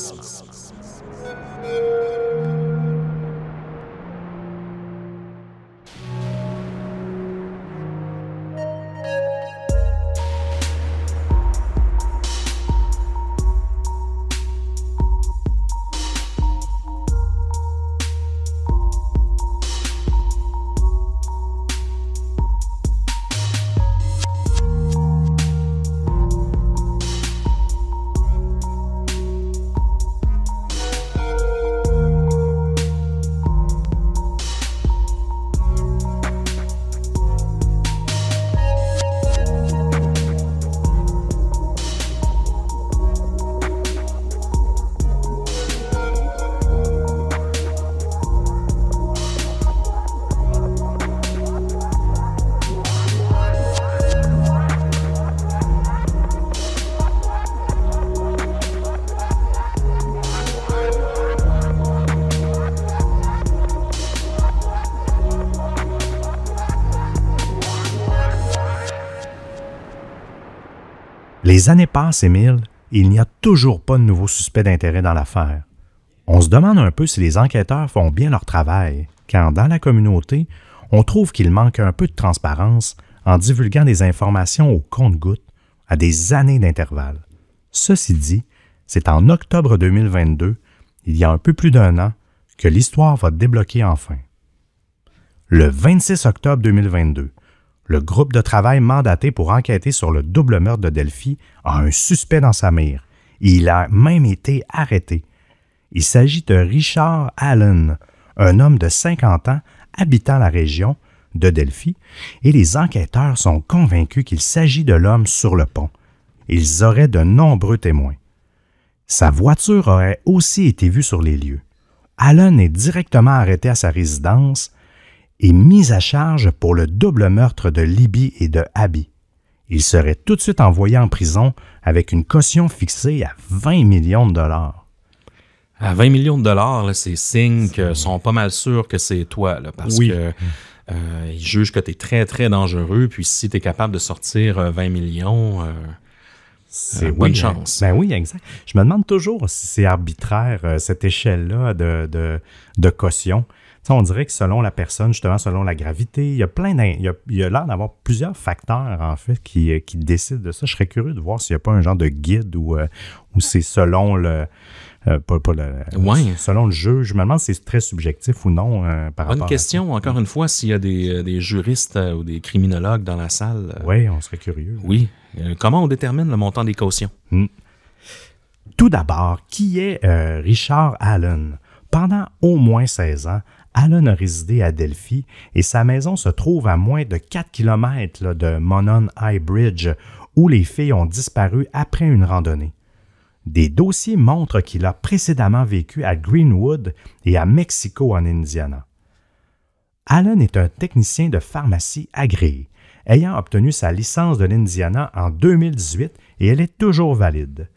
Les années passent, Émile, et il n'y a toujours pas de nouveaux suspects d'intérêt dans l'affaire. On se demande un peu si les enquêteurs font bien leur travail, quand dans la communauté, on trouve qu'il manque un peu de transparence en divulguant des informations au compte-gouttes à des années d'intervalle. Ceci dit, c'est en octobre 2022, il y a un peu plus d'1 an, que l'histoire va débloquer enfin. Le 26 octobre 2022, le groupe de travail mandaté pour enquêter sur le double meurtre de Delphi a un suspect dans sa mire. Il a même été arrêté. Il s'agit de Richard Allen, un homme de 50 ans habitant la région de Delphi, et les enquêteurs sont convaincus qu'il s'agit de l'homme sur le pont. Ils auraient de nombreux témoins. Sa voiture aurait aussi été vue sur les lieux. Allen est directement arrêté à sa résidence et mis à charge pour le double meurtre de Libby et de Abby. Il serait tout de suite envoyé en prison avec une caution fixée à 20 millions de dollars. À 20 millions de dollars, là, c'est signe qu'ils sont pas mal sûrs que c'est toi, là, parce que ils jugent que tu es très, très dangereux, puis si tu es capable de sortir 20 millions... c'est bonne chance. Ben oui, exact. Je me demande toujours si c'est arbitraire, cette échelle-là de caution. T'sais, on dirait que selon la personne, justement, selon la gravité, il y a l'air d'avoir plusieurs facteurs, en fait, qui décident de ça. Je serais curieux de voir s'il n'y a pas un genre de guide où c'est selon le... selon le juge. Je me demande si c'est très subjectif ou non par rapport Bonne question, encore une fois, s'il y a des juristes ou des criminologues dans la salle. Oui, on serait curieux. Oui. Comment on détermine le montant des cautions? Tout d'abord, qui est Richard Allen? Pendant au moins 16 ans, Allen a résidé à Delphi et sa maison se trouve à moins de 4 km de Monon High Bridge, où les filles ont disparu après une randonnée. Des dossiers montrent qu'il a précédemment vécu à Greenwood et à Mexico en Indiana. Allen est un technicien de pharmacie agréé, ayant obtenu sa licence de l'Indiana en 2018 et elle est toujours valide.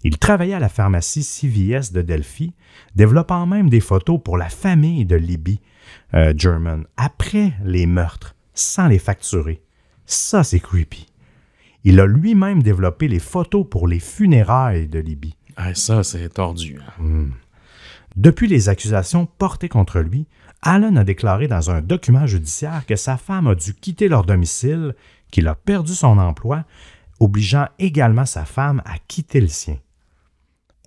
Il travaillait à la pharmacie CVS de Delphi, développant même des photos pour la famille de Libby German après les meurtres, sans les facturer. Ça, c'est creepy. Il a lui-même développé les photos pour les funérailles de Libby. Ah, ça, c'est tordu. Depuis les accusations portées contre lui, Allen a déclaré dans un document judiciaire que sa femme a dû quitter leur domicile, qu'il a perdu son emploi, obligeant également sa femme à quitter le sien.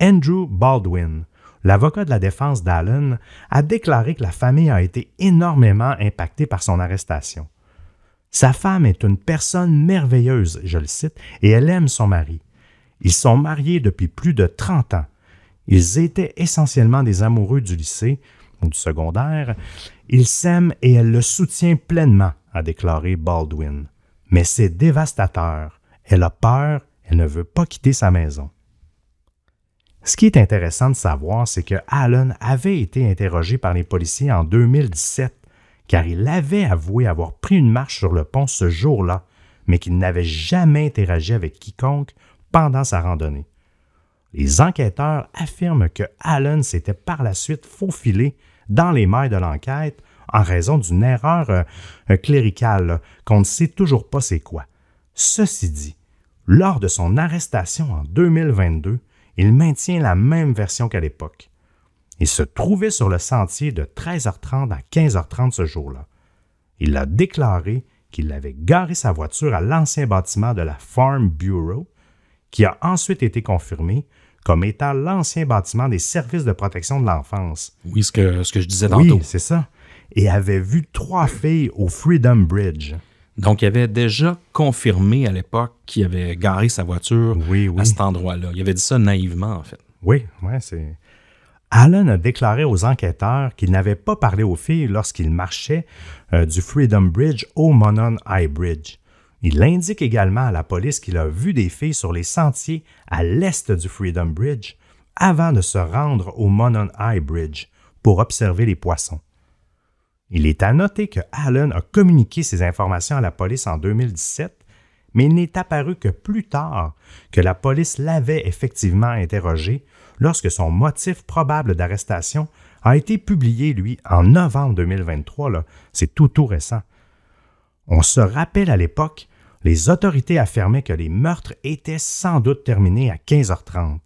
Andrew Baldwin, l'avocat de la défense d'Allen, a déclaré que la famille a été énormément impactée par son arrestation. Sa femme est une personne merveilleuse, je le cite, et elle aime son mari. Ils sont mariés depuis plus de 30 ans. Ils étaient essentiellement des amoureux du lycée ou du secondaire. Ils s'aiment et elle le soutient pleinement, a déclaré Baldwin. Mais c'est dévastateur. Elle a peur, elle ne veut pas quitter sa maison. Ce qui est intéressant de savoir, c'est que Allen avait été interrogé par les policiers en 2017, car il avait avoué avoir pris une marche sur le pont ce jour-là, mais qu'il n'avait jamais interagi avec quiconque pendant sa randonnée. Les enquêteurs affirment que Allen s'était par la suite faufilé dans les mailles de l'enquête en raison d'une erreur cléricale qu'on ne sait toujours pas c'est quoi. Ceci dit, lors de son arrestation en 2022, il maintient la même version qu'à l'époque. Il se trouvait sur le sentier de 13h30 à 15h30 ce jour-là. Il a déclaré qu'il avait garé sa voiture à l'ancien bâtiment de la Farm Bureau, qui a ensuite été confirmé comme étant l'ancien bâtiment des services de protection de l'enfance. Oui, ce que je disais tantôt. Oui, c'est ça. Et avait vu 3 filles au Freedom Bridge. Donc, il avait déjà confirmé à l'époque qu'il avait garé sa voiture à cet endroit-là. Il avait dit ça naïvement, en fait. Oui, c'est... Allen a déclaré aux enquêteurs qu'il n'avait pas parlé aux filles lorsqu'il marchait du Freedom Bridge au Monon High Bridge. Il indique également à la police qu'il a vu des filles sur les sentiers à l'est du Freedom Bridge avant de se rendre au Monon High Bridge pour observer les poissons. Il est à noter que Allen a communiqué ces informations à la police en 2017, mais il n'est apparu que plus tard que la police l'avait effectivement interrogé lorsque son motif probable d'arrestation a été publié, lui, en novembre 2023. Là. C'est tout récent. On se rappelle à l'époque, les autorités affirmaient que les meurtres étaient sans doute terminés à 15h30,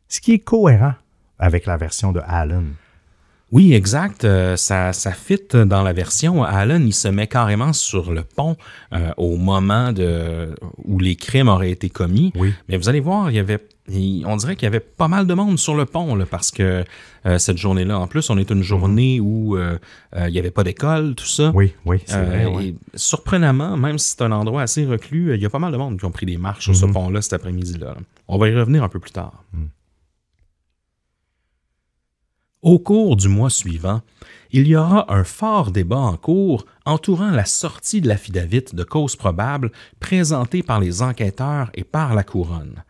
ce qui est cohérent avec la version de Allen. Oui, exact. Ça fit dans la version. Allen, il se met carrément sur le pont au moment où les crimes auraient été commis. Oui. Mais vous allez voir, on dirait qu'il y avait pas mal de monde sur le pont là, parce que cette journée-là, en plus, on est une journée où il n'y avait pas d'école, tout ça. Oui, c'est vrai. Et surprenamment, même si c'est un endroit assez reclus, il y a pas mal de monde qui ont pris des marches sur ce pont-là cet après-midi-là. On va y revenir un peu plus tard. Au cours du mois suivant, il y aura un fort débat en cours entourant la sortie de l'affidavit de cause probable présenté par les enquêteurs et par la couronne.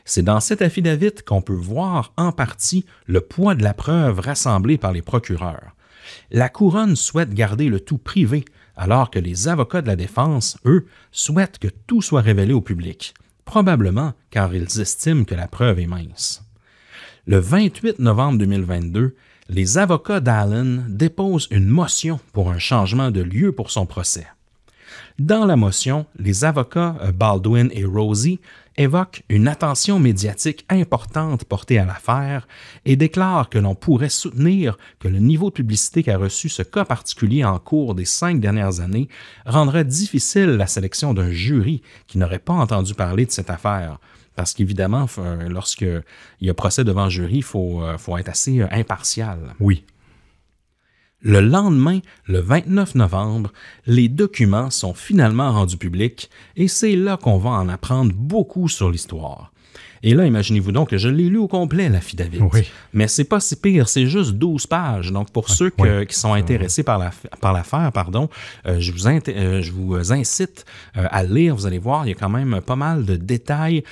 C'est dans cet affidavit qu'on peut voir en partie le poids de la preuve rassemblée par les procureurs. La couronne souhaite garder le tout privé, alors que les avocats de la défense, eux, souhaitent que tout soit révélé au public, probablement car ils estiment que la preuve est mince. Le 28 novembre 2022, les avocats d'Allen déposent une motion pour un changement de lieu pour son procès. Dans la motion, les avocats Baldwin et Rosie évoquent une attention médiatique importante portée à l'affaire et déclarent que l'on pourrait soutenir que le niveau de publicité qu'a reçu ce cas particulier en cours des 5 dernières années rendrait difficile la sélection d'un jury qui n'aurait pas entendu parler de cette affaire. Parce qu'évidemment, lorsqu'il y a procès devant jury, il faut être assez impartial. Oui. Le lendemain, le 29 novembre, les documents sont finalement rendus publics et c'est là qu'on va en apprendre beaucoup sur l'histoire. Et là, imaginez-vous donc que je l'ai lu au complet, l'affidavit. Oui. Mais c'est pas si pire, c'est juste 12 pages. Donc, pour ceux qui sont intéressés par l'affaire, je vous incite à le lire. Vous allez voir, il y a quand même pas mal de détails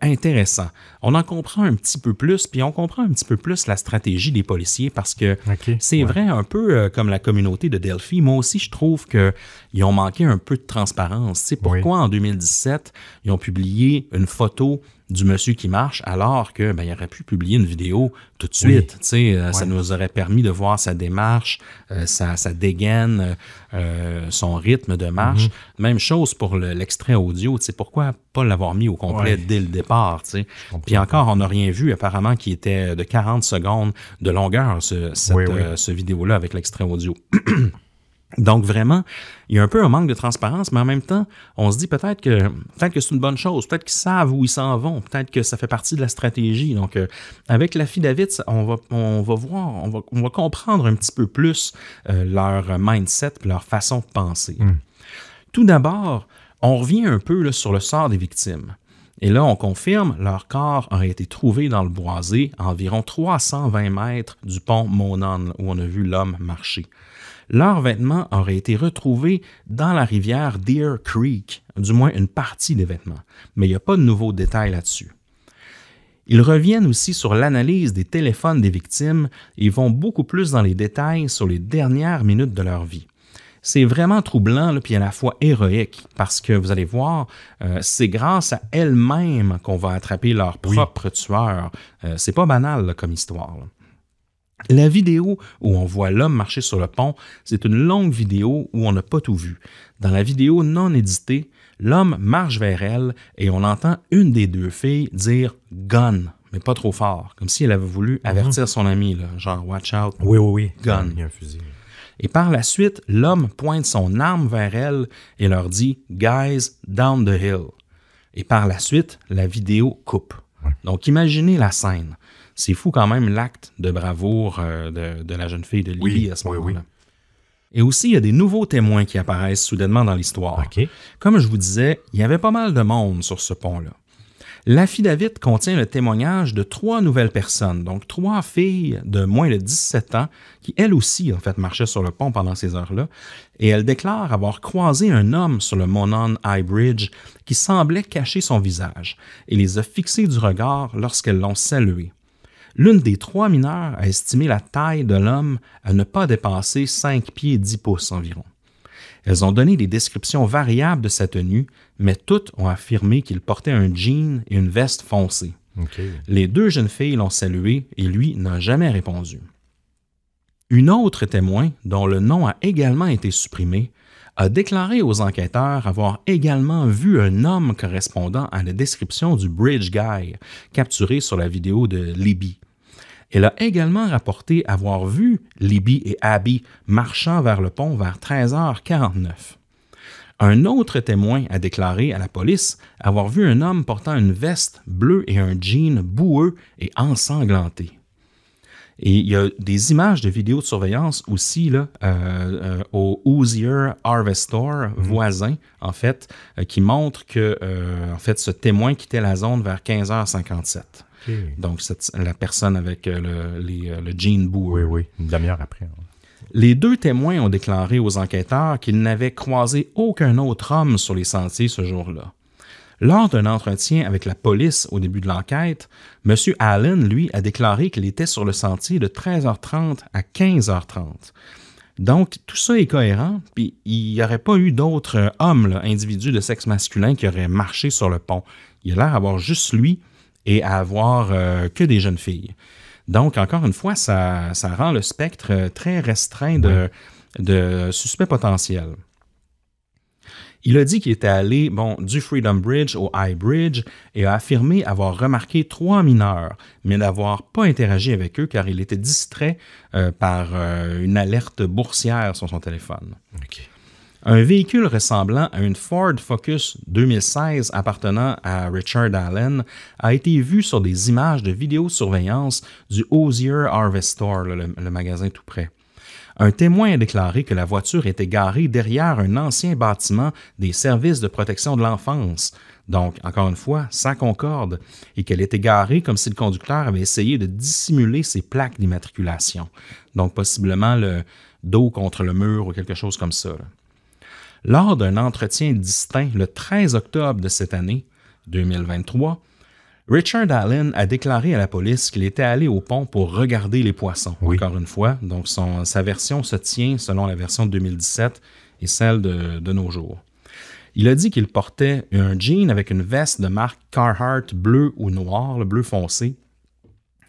intéressants. On en comprend un petit peu plus, puis on comprend un petit peu plus la stratégie des policiers parce que c'est vrai, un peu comme la communauté de Delphi. Moi aussi, je trouve qu'ils ont manqué un peu de transparence. Tu sais, pourquoi en 2017, ils ont publié une photo du monsieur qui marche, alors que il aurait pu publier une vidéo tout de suite. Ça nous aurait permis de voir sa démarche, sa dégaine, son rythme de marche. Même chose pour l'extrait audio. Pourquoi pas l'avoir mis au complet dès le départ? Puis encore, on n'a rien vu apparemment qui était de 40 secondes de longueur, ce vidéo-là avec l'extrait audio. Donc vraiment, il y a un peu un manque de transparence, mais en même temps, on se dit peut-être que c'est une bonne chose, peut-être qu'ils savent où ils s'en vont, peut-être que ça fait partie de la stratégie. Donc avec l'affidavit, on va comprendre un petit peu plus leur mindset et leur façon de penser. Tout d'abord, on revient un peu là, sur le sort des victimes. Et là, on confirme, leur corps a été trouvé dans le boisé à environ 320 mètres du pont Monon, où on a vu l'homme marcher. Leurs vêtements auraient été retrouvés dans la rivière Deer Creek, du moins une partie des vêtements, mais il n'y a pas de nouveaux détails là-dessus. Ils reviennent aussi sur l'analyse des téléphones des victimes et vont beaucoup plus dans les détails sur les dernières minutes de leur vie. C'est vraiment troublant, là, puis à la fois héroïque, parce que vous allez voir, c'est grâce à elles-mêmes qu'on va attraper leur propre tueur. C'est pas banal là, comme histoire. Là. La vidéo où on voit l'homme marcher sur le pont, c'est une longue vidéo où on n'a pas tout vu. Dans la vidéo non éditée, l'homme marche vers elle et on entend une des deux filles dire « gun », mais pas trop fort, comme si elle avait voulu avertir son ami, là, genre « watch out, gun ». Il y a un fusil. Et par la suite, l'homme pointe son arme vers elle et leur dit « guys, down the hill ». Et par la suite, la vidéo coupe. Donc imaginez la scène. C'est fou quand même l'acte de bravoure de la jeune fille de Libby à ce moment-là. Et aussi, il y a des nouveaux témoins qui apparaissent soudainement dans l'histoire. Comme je vous disais, il y avait pas mal de monde sur ce pont-là. L'affidavit contient le témoignage de 3 nouvelles personnes, donc 3 filles de moins de 17 ans qui, elles aussi, en fait, marchaient sur le pont pendant ces heures-là, et elles déclarent avoir croisé un homme sur le Monon High Bridge qui semblait cacher son visage et les a fixés du regard lorsqu'elles l'ont salué. L'une des 3 mineurs a estimé la taille de l'homme à ne pas dépasser 5 pieds 10 pouces environ. Elles ont donné des descriptions variables de sa tenue, mais toutes ont affirmé qu'il portait un jean et une veste foncée. Les 2 jeunes filles l'ont salué et lui n'a jamais répondu. Une autre témoin, dont le nom a également été supprimé, a déclaré aux enquêteurs avoir également vu un homme correspondant à la description du Bridge Guy, capturé sur la vidéo de Libby. Elle a également rapporté avoir vu Libby et Abby marchant vers le pont vers 13h49. Un autre témoin a déclaré à la police avoir vu un homme portant une veste bleue et un jean boueux et ensanglanté. Et il y a des images de vidéos de surveillance aussi là, au Hoosier Harvest Store voisin, en fait, qui montrent que en fait, ce témoin quittait la zone vers 15h57. Donc, la personne avec le jean boueux. Oui, une demi-heure après. Les 2 témoins ont déclaré aux enquêteurs qu'ils n'avaient croisé aucun autre homme sur les sentiers ce jour-là. Lors d'un entretien avec la police au début de l'enquête, M. Allen, lui, a déclaré qu'il était sur le sentier de 13h30 à 15h30. Donc, tout ça est cohérent, puis il n'y aurait pas eu d'autres hommes, là, individus de sexe masculin qui auraient marché sur le pont. Il a l'air d'avoir juste lui et à avoir que des jeunes filles. Donc, encore une fois, ça rend le spectre très restreint de suspects potentiels. Il a dit qu'il était allé du Freedom Bridge au High Bridge et a affirmé avoir remarqué 3 mineurs, mais n'avoir pas interagi avec eux car il était distrait par une alerte boursière sur son téléphone. Un véhicule ressemblant à une Ford Focus 2016 appartenant à Richard Allen a été vu sur des images de vidéosurveillance du Hoosier Harvest Store, le magasin tout près. Un témoin a déclaré que la voiture était garée derrière un ancien bâtiment des services de protection de l'enfance. Donc, encore une fois, ça concorde, et qu'elle était garée comme si le conducteur avait essayé de dissimuler ses plaques d'immatriculation. Donc, possiblement le dos contre le mur ou quelque chose comme ça. Là. Lors d'un entretien distinct le 13 octobre de cette année, 2023, Richard Allen a déclaré à la police qu'il était allé au pont pour regarder les poissons, encore une fois. Donc, sa version se tient selon la version de 2017 et celle de nos jours. Il a dit qu'il portait un jean avec une veste de marque Carhartt bleu ou noir, le bleu foncé,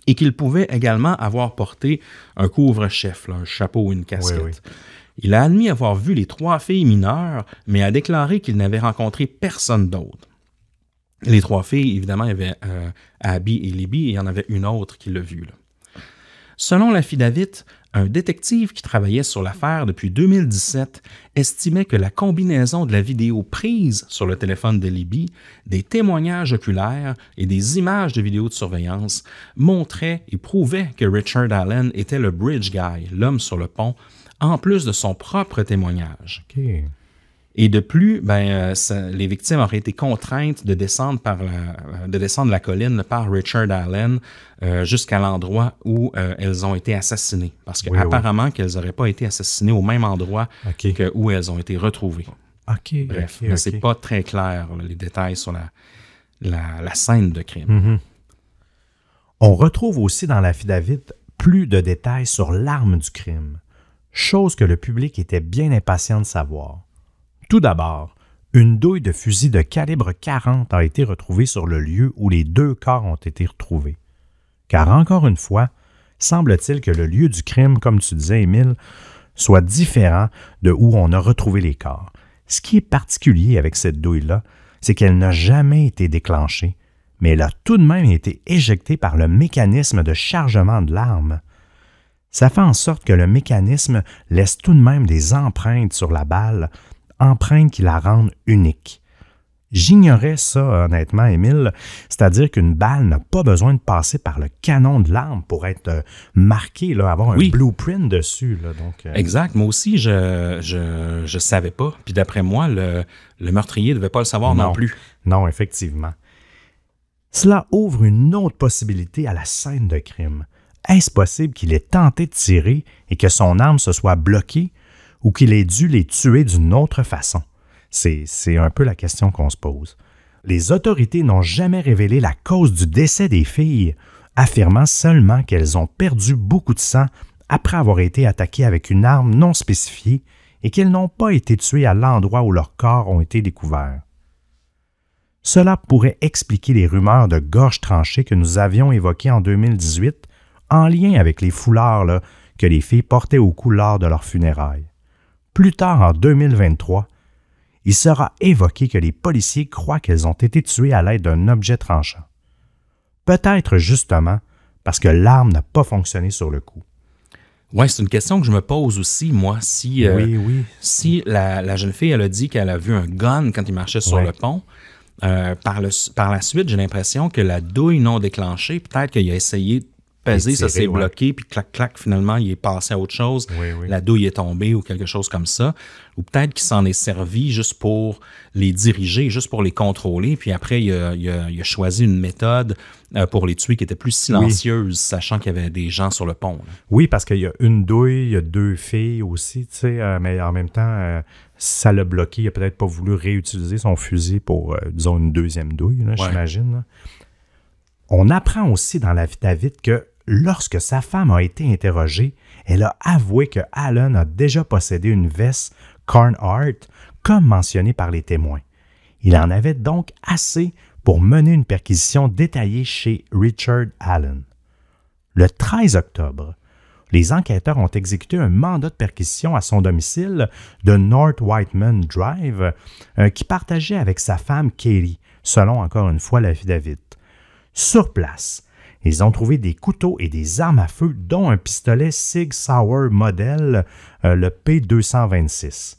et qu'il pouvait également avoir porté un couvre-chef, un chapeau ou une casquette. Oui. Il a admis avoir vu les 3 filles mineures, mais a déclaré qu'il n'avait rencontré personne d'autre. Les 3 filles, évidemment, il y avait Abby et Libby, et il y en avait une autre qui l'a vue. Selon l'affidavit, un détective qui travaillait sur l'affaire depuis 2017 estimait que la combinaison de la vidéo prise sur le téléphone de Libby, des témoignages oculaires et des images de vidéos de surveillance montrait et prouvait que Richard Allen était le bridge guy, l'homme sur le pont, en plus de son propre témoignage. Okay. Et de plus, les victimes auraient été contraintes de descendre la colline par Richard Allen jusqu'à l'endroit où elles ont été assassinées. Parce qu'apparemment qu'elles n'auraient pas été assassinées au même endroit où elles ont été retrouvées. Bref, mais c'est pas très clair, les détails sur la scène de crime. Mm-hmm. On retrouve aussi dans l'affidavit plus de détails sur l'arme du crime, chose que le public était bien impatient de savoir. Tout d'abord, une douille de fusil de calibre 40 a été retrouvée sur le lieu où les 2 corps ont été retrouvés. Car encore une fois, semble-t-il que le lieu du crime, comme tu disais, Émile, soit différent de où on a retrouvé les corps. Ce qui est particulier avec cette douille-là, c'est qu'elle n'a jamais été déclenchée, mais elle a tout de même été éjectée par le mécanisme de chargement de l'arme. Ça fait en sorte que le mécanisme laisse tout de même des empreintes sur la balle, empreintes qui la rendent unique. J'ignorais ça, honnêtement, Émile, c'est-à-dire qu'une balle n'a pas besoin de passer par le canon de l'arme pour être marquée, là, avoir un blueprint dessus. Là, donc, Exact. Moi aussi, je savais pas. Puis d'après moi, le meurtrier ne devait pas le savoir non plus. Non, effectivement. Cela ouvre une autre possibilité à la scène de crime. Est-ce possible qu'il ait tenté de tirer et que son arme se soit bloquée ou qu'il ait dû les tuer d'une autre façon? C'est un peu la question qu'on se pose. Les autorités n'ont jamais révélé la cause du décès des filles, affirmant seulement qu'elles ont perdu beaucoup de sang après avoir été attaquées avec une arme non spécifiée et qu'elles n'ont pas été tuées à l'endroit où leurs corps ont été découverts. Cela pourrait expliquer les rumeurs de gorge tranchée que nous avions évoquées en 2018 en lien avec les foulards que les filles portaient au cou lors de leurs funérailles. Plus tard, en 2023, il sera évoqué que les policiers croient qu'elles ont été tuées à l'aide d'un objet tranchant. Peut-être justement parce que l'arme n'a pas fonctionné sur le coup. Oui, c'est une question que je me pose aussi, moi. Si la jeune fille, elle a dit qu'elle a vu un gun quand il marchait sur le pont, par la suite, j'ai l'impression que la douille non déclenchée, peut-être qu'il a essayé de peser, ça s'est bloqué, puis clac, finalement, il est passé à autre chose. La douille est tombée ou quelque chose comme ça. Ou peut-être qu'il s'en est servi juste pour les diriger, juste pour les contrôler, puis après, il a choisi une méthode pour les tuer qui était plus silencieuse, sachant qu'il y avait des gens sur le pont. Là. Oui, parce qu'il y a une douille, il y a 2 filles aussi, tu sais, mais en même temps, ça l'a bloqué. Il n'a peut-être pas voulu réutiliser son fusil pour, disons, une deuxième douille, là, j'imagine. Là. On apprend aussi dans l'affidavit que lorsque sa femme a été interrogée, elle a avoué que Allen a déjà possédé une veste Carhartt, comme mentionné par les témoins. Il en avait donc assez pour mener une perquisition détaillée chez Richard Allen. Le 13 octobre, les enquêteurs ont exécuté un mandat de perquisition à son domicile de North Whiteman Drive qui partageait avec sa femme Katie, selon encore une fois l'affidavit. Sur place, ils ont trouvé des couteaux et des armes à feu, dont un pistolet Sig Sauer modèle, le P226.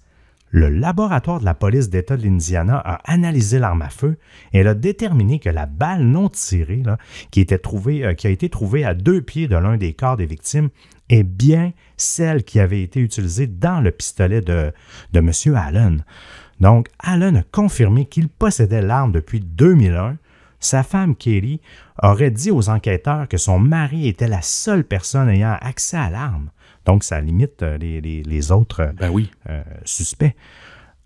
Le laboratoire de la police d'État de l'Indiana a analysé l'arme à feu et elle a déterminé que la balle non tirée qui a été trouvée à 2 pieds de l'un des corps des victimes est bien celle qui avait été utilisée dans le pistolet de M. Allen. Donc, Allen a confirmé qu'il possédait l'arme depuis 2001. Sa femme, Katie, aurait dit aux enquêteurs que son mari était la seule personne ayant accès à l'arme. Donc, ça limite les autres suspects.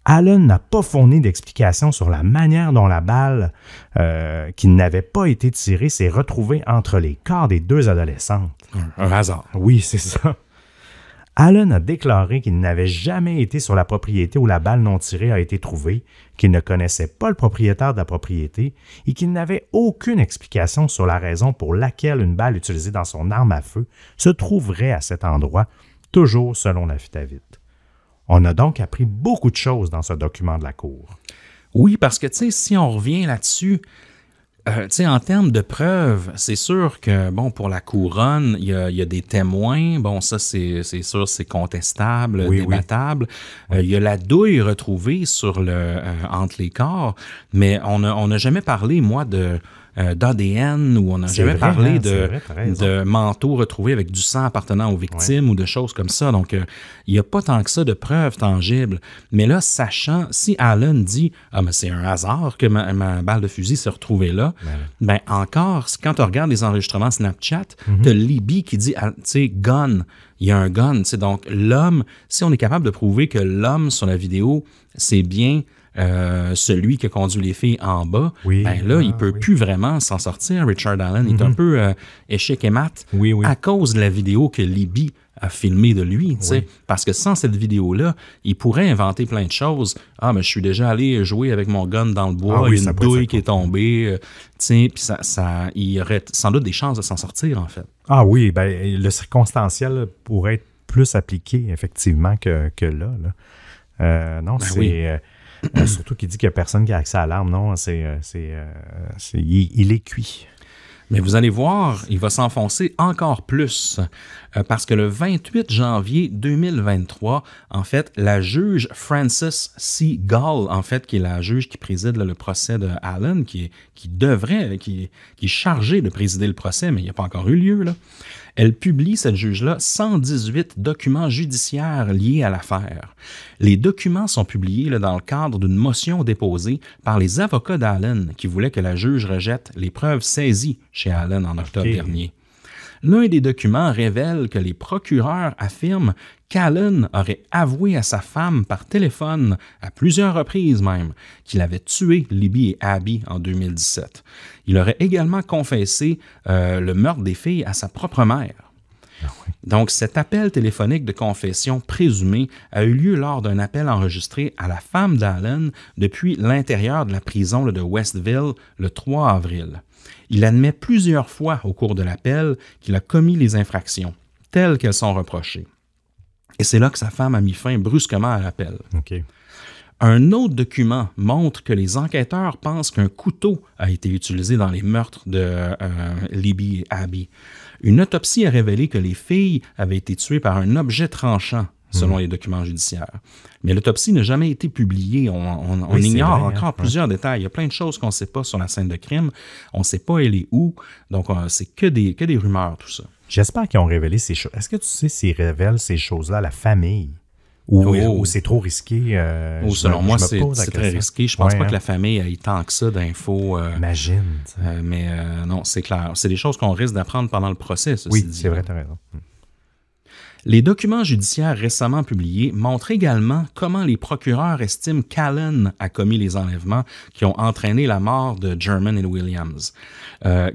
Allen n'a pas fourni d'explication sur la manière dont la balle qui n'avait pas été tirée s'est retrouvée entre les corps des deux adolescentes. Un hasard. Oui, c'est ça. Allen a déclaré qu'il n'avait jamais été sur la propriété où la balle non tirée a été trouvée, qu'il ne connaissait pas le propriétaire de la propriété et qu'il n'avait aucune explication sur la raison pour laquelle une balle utilisée dans son arme à feu se trouverait à cet endroit, toujours selon l'affidavit. On a donc appris beaucoup de choses dans ce document de la Cour. Oui, parce que, tu sais, si on revient là-dessus, en termes de preuves, c'est sûr que, bon, pour la couronne, il y a des témoins. Bon, ça, c'est sûr, c'est contestable, débattable. Oui. Il y a la douille retrouvée entre les corps, mais on n'a jamais parlé, moi, d'ADN ou on n'a jamais parlé de manteaux retrouvés avec du sang appartenant aux victimes ou de choses comme ça. Donc, il n'y a pas tant que ça de preuves tangibles. Mais là, sachant, si Allen dit « Ah, mais c'est un hasard que ma balle de fusil s'est retrouvée là », ben encore, quand tu regardes les enregistrements Snapchat, tu as Libby qui dit « Tu sais, gun ». Il y a un gun. Donc, l'homme, si on est capable de prouver que l'homme sur la vidéo, c'est bien celui qui a conduit les filles en bas, il ne peut plus vraiment s'en sortir. Richard Allen est un peu échec et mat à cause de la vidéo que Libby a filmée de lui. Parce que sans cette vidéo-là, il pourrait inventer plein de choses. Ah, mais je suis déjà allé jouer avec mon gun dans le bois, il y a une douille qui est tombée. Puis il y aurait sans doute des chances de s'en sortir, en fait. Ah oui, le circonstanciel pourrait être plus appliqué, effectivement, que là. Non, c'est... surtout qu'il dit qu'il n'y a personne qui a accès à l'arme. Non, il est cuit. Mais vous allez voir, il va s'enfoncer encore plus parce que le 28 janvier 2023, en fait, la juge Frances C. Gall, en fait, qui est la juge qui préside le procès de Allen, qui est chargée de présider le procès, mais il n'y a pas encore eu lieu, là. Elle publie, cette juge-là, 118 documents judiciaires liés à l'affaire. Les documents sont publiés dans le cadre d'une motion déposée par les avocats d'Allen qui voulaient que la juge rejette les preuves saisies chez Allen en octobre dernier. L'un des documents révèle que les procureurs affirment qu'Allen aurait avoué à sa femme par téléphone, à plusieurs reprises même, qu'il avait tué Libby et Abby en 2017. Il aurait également confessé le meurtre des filles à sa propre mère. Donc, cet appel téléphonique de confession présumé a eu lieu lors d'un appel enregistré à la femme d'Allen depuis l'intérieur de la prison de Westville le 3 avril. Il admet plusieurs fois au cours de l'appel qu'il a commis les infractions, telles qu'elles sont reprochées. Et c'est là que sa femme a mis fin brusquement à l'appel. Okay. Un autre document montre que les enquêteurs pensent qu'un couteau a été utilisé dans les meurtres de Libby et Abby. Une autopsie a révélé que les filles avaient été tuées par un objet tranchant, selon les documents judiciaires. Mais l'autopsie n'a jamais été publiée. On ignore encore plusieurs détails. Il y a plein de choses qu'on ne sait pas sur la scène de crime. On ne sait pas elle est où. Donc, c'est que des rumeurs, tout ça. J'espère qu'ils ont révélé ces choses. Est-ce que tu sais s'ils révèlent ces choses-là à la famille? Ou c'est trop risqué? Selon moi, c'est très risqué. Je ne pense pas que la famille ait tant que ça d'infos. Imagine. Mais non, c'est clair. C'est des choses qu'on risque d'apprendre pendant le procès, ceci dit. C'est vrai, tu as raison. Les documents judiciaires récemment publiés montrent également comment les procureurs estiment qu'Allen a commis les enlèvements qui ont entraîné la mort de German et Williams,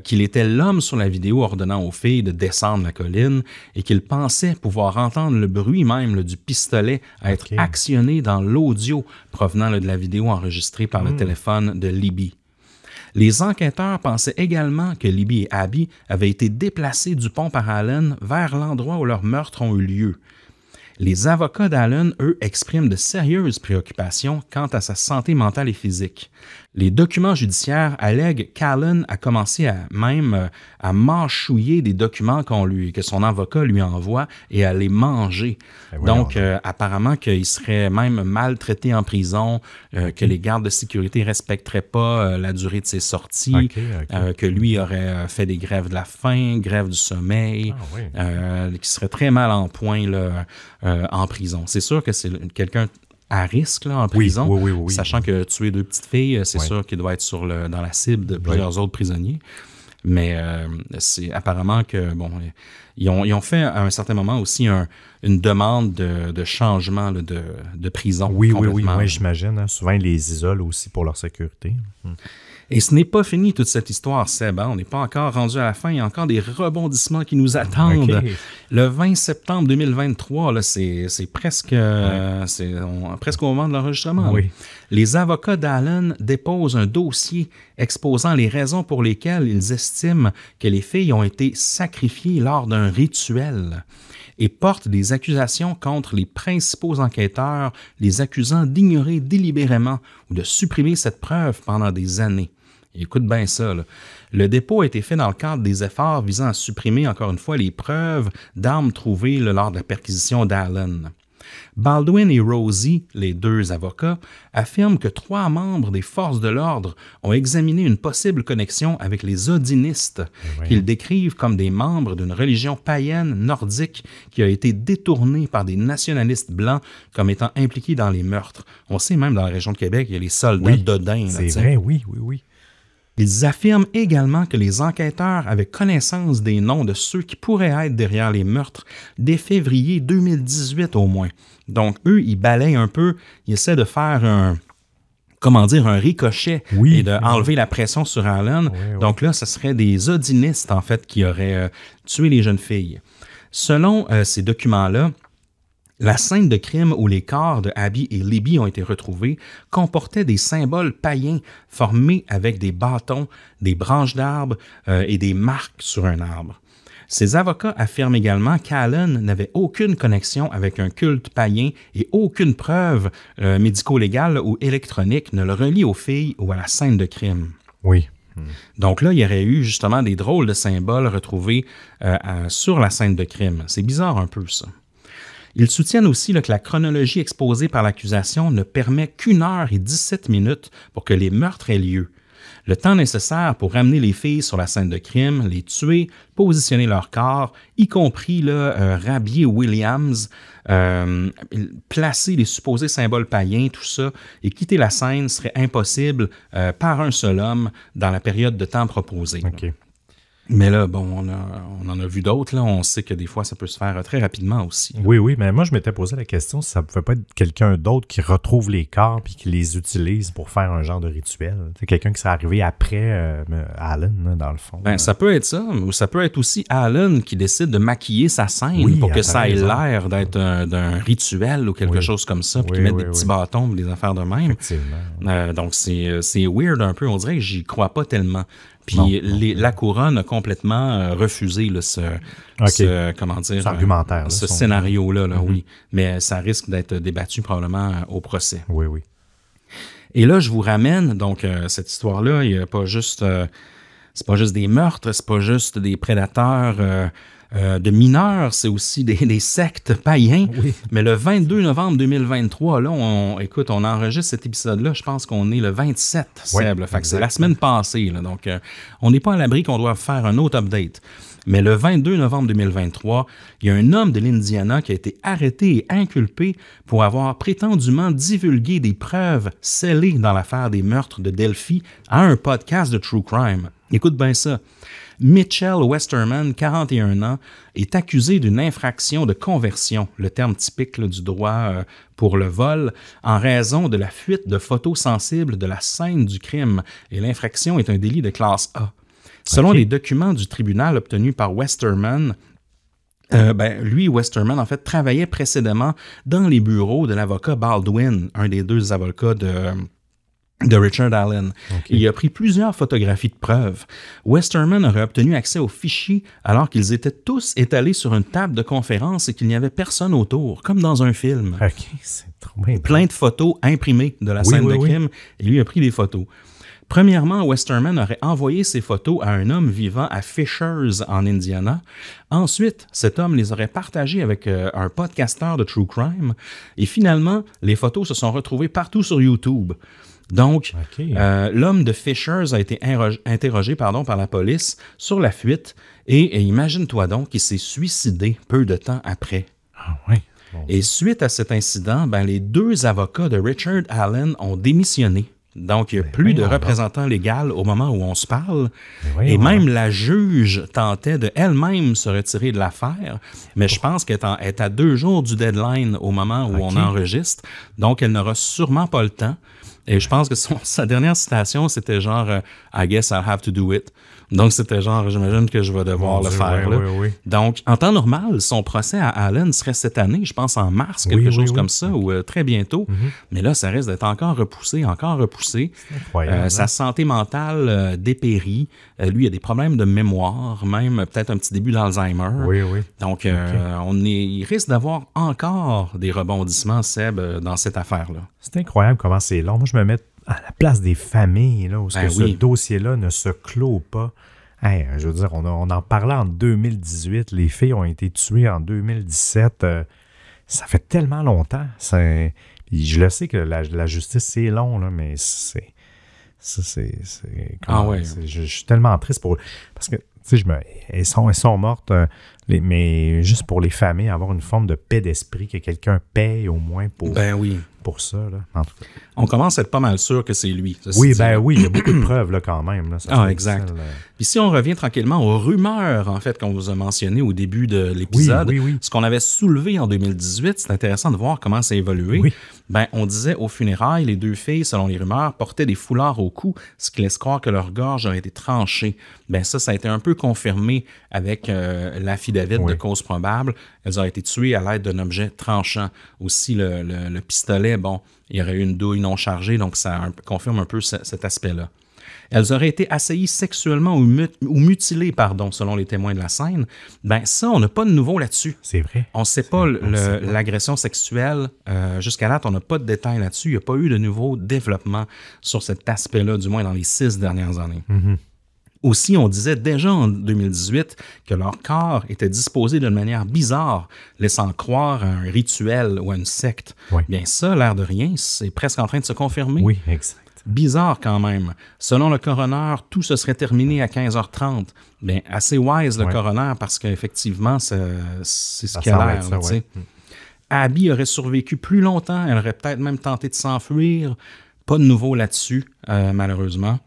qu'il était l'homme sur la vidéo ordonnant aux filles de descendre la colline et qu'il pensait pouvoir entendre le bruit même du pistolet être actionné dans l'audio provenant de la vidéo enregistrée par le téléphone de Libby. Les enquêteurs pensaient également que Libby et Abby avaient été déplacés du pont par Allen vers l'endroit où leurs meurtres ont eu lieu. Les avocats d'Allen, eux, expriment de sérieuses préoccupations quant à sa santé mentale et physique. Les documents judiciaires allèguent qu'Allen a commencé à mâchouiller des documents que son avocat lui envoie et à les manger. Donc, apparemment qu'il serait même maltraité en prison, que les gardes de sécurité ne respecteraient pas la durée de ses sorties, que lui aurait fait des grèves de la faim, grève du sommeil, qui serait très mal en point là, en prison. C'est sûr que c'est quelqu'un à risque là, en prison, oui. Sachant que tuer 2 petites filles, c'est sûr qu'il doit être dans la cible de plusieurs autres prisonniers. Mais c'est apparemment que, bon, ils ont fait à un certain moment aussi une demande de changement là, de prison. Oui, j'imagine. Hein. Souvent, ils les isolent aussi pour leur sécurité. Et ce n'est pas fini toute cette histoire, Seb. Hein? On n'est pas encore rendu à la fin. Il y a encore des rebondissements qui nous attendent. Okay. Le 20 septembre 2023, là, c'est presque, presque au moment de l'enregistrement. Oui. Les avocats d'Allen déposent un dossier exposant les raisons pour lesquelles ils estiment que les filles ont été sacrifiées lors d'un rituel et portent des accusations contre les principaux enquêteurs, les accusant d'ignorer délibérément ou de supprimer cette preuve pendant des années. Écoute bien ça, là. Le dépôt a été fait dans le cadre des efforts visant à supprimer, encore une fois, les preuves d'armes trouvées lors de la perquisition d'Allen. Baldwin et Rosie, les 2 avocats, affirment que 3 membres des forces de l'ordre ont examiné une possible connexion avec les odinistes, qu'ils décrivent comme des membres d'une religion païenne nordique qui a été détournée par des nationalistes blancs comme étant impliqués dans les meurtres. On sait même dans la région de Québec, il y a les soldats d'Odin. C'est vrai, oui. Ils affirment également que les enquêteurs avaient connaissance des noms de ceux qui pourraient être derrière les meurtres dès février 2018 au moins. Donc, eux, ils balayent un peu, ils essaient de faire un ricochet et d'enlever la pression sur Allen. Oui. Donc là, ce serait des odinistes, en fait, qui auraient tué les jeunes filles. Selon ces documents-là, la scène de crime où les corps de Abby et Libby ont été retrouvés comportait des symboles païens formés avec des bâtons, des branches d'arbres et des marques sur un arbre. Ces avocats affirment également qu'Allen n'avait aucune connexion avec un culte païen et aucune preuve médico-légale ou électronique ne le relie aux filles ou à la scène de crime. Oui. Donc là, il y aurait eu justement des drôles de symboles retrouvés sur la scène de crime. C'est bizarre un peu, ça. Ils soutiennent aussi que la chronologie exposée par l'accusation ne permet qu'1 heure et 17 minutes pour que les meurtres aient lieu. Le temps nécessaire pour ramener les filles sur la scène de crime, les tuer, positionner leur corps, y compris rhabiller Williams, placer les supposés symboles païens, tout ça, et quitter la scène serait impossible par un seul homme dans la période de temps proposée. Okay. Mais là, bon, on en a vu d'autres. Là. On sait que des fois, ça peut se faire très rapidement aussi. Là. Oui, mais moi, je m'étais posé la question si ça ne pouvait pas être quelqu'un d'autre qui retrouve les corps puis qui les utilise pour faire un genre de rituel. C'est quelqu'un qui serait arrivé après Allen, dans le fond. Ça peut être ça, ou ça peut être aussi Allen qui décide de maquiller sa scène pour que ça ait l'air d'être d'un rituel ou quelque chose comme ça, puis qu'ils mettent des petits bâtons, des affaires de même. Donc, c'est weird un peu. On dirait que j'y crois pas tellement. Puis la couronne a complètement refusé ce argumentaire, ce scénario-là, oui. Mais ça risque d'être débattu probablement au procès. Oui. Et là, je vous ramène, donc, cette histoire-là, il n'y a pas juste... c'est pas juste des meurtres, c'est pas juste des prédateurs de mineurs, c'est aussi des sectes païens. Oui. Mais le 22 novembre 2023, là, on enregistre cet épisode-là, je pense qu'on est le 27, Seb. Fait que c'est la semaine passée. Là, donc, on n'est pas à l'abri qu'on doit faire un autre update. Mais le 22 novembre 2023, il y a un homme de l'Indiana qui a été arrêté et inculpé pour avoir prétendument divulgué des preuves scellées dans l'affaire des meurtres de Delphi à un podcast de True Crime. Écoute bien ça. Mitchell Westerman, 41 ans, est accusé d'une infraction de conversion, le terme typique du droit pour le vol, en raison de la fuite de photos sensibles de la scène du crime. Et l'infraction est un délit de classe A. Selon les documents du tribunal obtenus par Westerman, Westerman, en fait, travaillait précédemment dans les bureaux de l'avocat Baldwin, un des 2 avocats de Richard Allen. Il a pris plusieurs photographies de preuves. Westerman aurait obtenu accès aux fichiers alors qu'ils étaient tous étalés sur une table de conférence et qu'il n'y avait personne autour, comme dans un film. C'est trop bien. Plein de photos imprimées de la scène de crime, et lui a pris des photos. Premièrement, Westerman aurait envoyé ces photos à un homme vivant à Fishers, en Indiana. Ensuite, cet homme les aurait partagées avec un podcasteur de True Crime. Et finalement, les photos se sont retrouvées partout sur YouTube. Donc, l'homme de Fishers a été interrogé par la police sur la fuite et imagine-toi donc qu'il s'est suicidé peu de temps après. Ah oui. Bon. Et suite à cet incident, les 2 avocats de Richard Allen ont démissionné. Donc, il n'y a plus de représentant légal au moment où on se parle. Et même la juge tentait de elle-même se retirer de l'affaire. Mais je pense qu'elle est à 2 jours du deadline au moment où on enregistre. Donc, elle n'aura sûrement pas le temps. Et je pense que sa dernière citation, c'était genre « I guess I'll have to do it ». Donc, c'était genre, j'imagine que je vais devoir le faire. Oui. Donc, en temps normal, son procès à Allen serait cette année, je pense en mars, quelque chose comme ça, ou très bientôt. Mais là, ça risque d'être encore repoussé. C'est incroyable. Sa santé mentale dépérit. Lui, il a des problèmes de mémoire, même peut-être un petit début d'Alzheimer. Oui. Donc, il risque d'avoir encore des rebondissements, Seb, dans cette affaire-là. C'est incroyable comment c'est long. Moi, je me mets à la place des familles, là, où ce dossier-là ne se clôt pas. Hey, je veux dire, on en parlait en 2018. Les filles ont été tuées en 2017. Ça fait tellement longtemps. Je le sais que la justice, c'est long, là, mais je suis tellement triste parce que, tu sais, elles sont mortes, mais juste pour les familles, avoir une forme de paix d'esprit, que quelqu'un paye au moins pour ça. Là, en tout cas. On commence à être pas mal sûr que c'est lui. Oui, il y a beaucoup de preuves là, quand même. Là, exact. Puis si on revient tranquillement aux rumeurs, en fait, qu'on vous a mentionnées au début de l'épisode, ce qu'on avait soulevé en 2018, c'est intéressant de voir comment ça a évolué. Oui. On disait aux funérailles, les 2 filles, selon les rumeurs, portaient des foulards au cou, ce qui laisse croire que leur gorge aurait été tranchée. Ça a été un peu confirmé avec l'affidavit de cause probable. Elles auraient été tuées à l'aide d'un objet tranchant. Aussi, le pistolet, il y aurait eu une douille non chargée, donc ça confirme un peu cet aspect-là. Elles auraient été assaillies sexuellement ou mutilées, selon les témoins de la scène. Ça, on n'a pas de nouveau là-dessus. C'est vrai. On ne sait pas l'agression sexuelle. Jusqu'à date, on n'a pas de détails là-dessus. Il n'y a pas eu de nouveau développement sur cet aspect-là, du moins dans les 6 dernières années. Aussi, on disait déjà en 2018 que leur corps était disposé d'une manière bizarre, laissant croire à un rituel ou à une secte. Ça, l'air de rien, c'est presque en train de se confirmer. Oui, exact. Bizarre quand même. Selon le coroner, tout se serait terminé à 15h30. Assez wise le coroner parce qu'effectivement, c'est ce qu'il a l'air. Abby aurait survécu plus longtemps. Elle aurait peut-être même tenté de s'enfuir. Pas de nouveau là-dessus, malheureusement.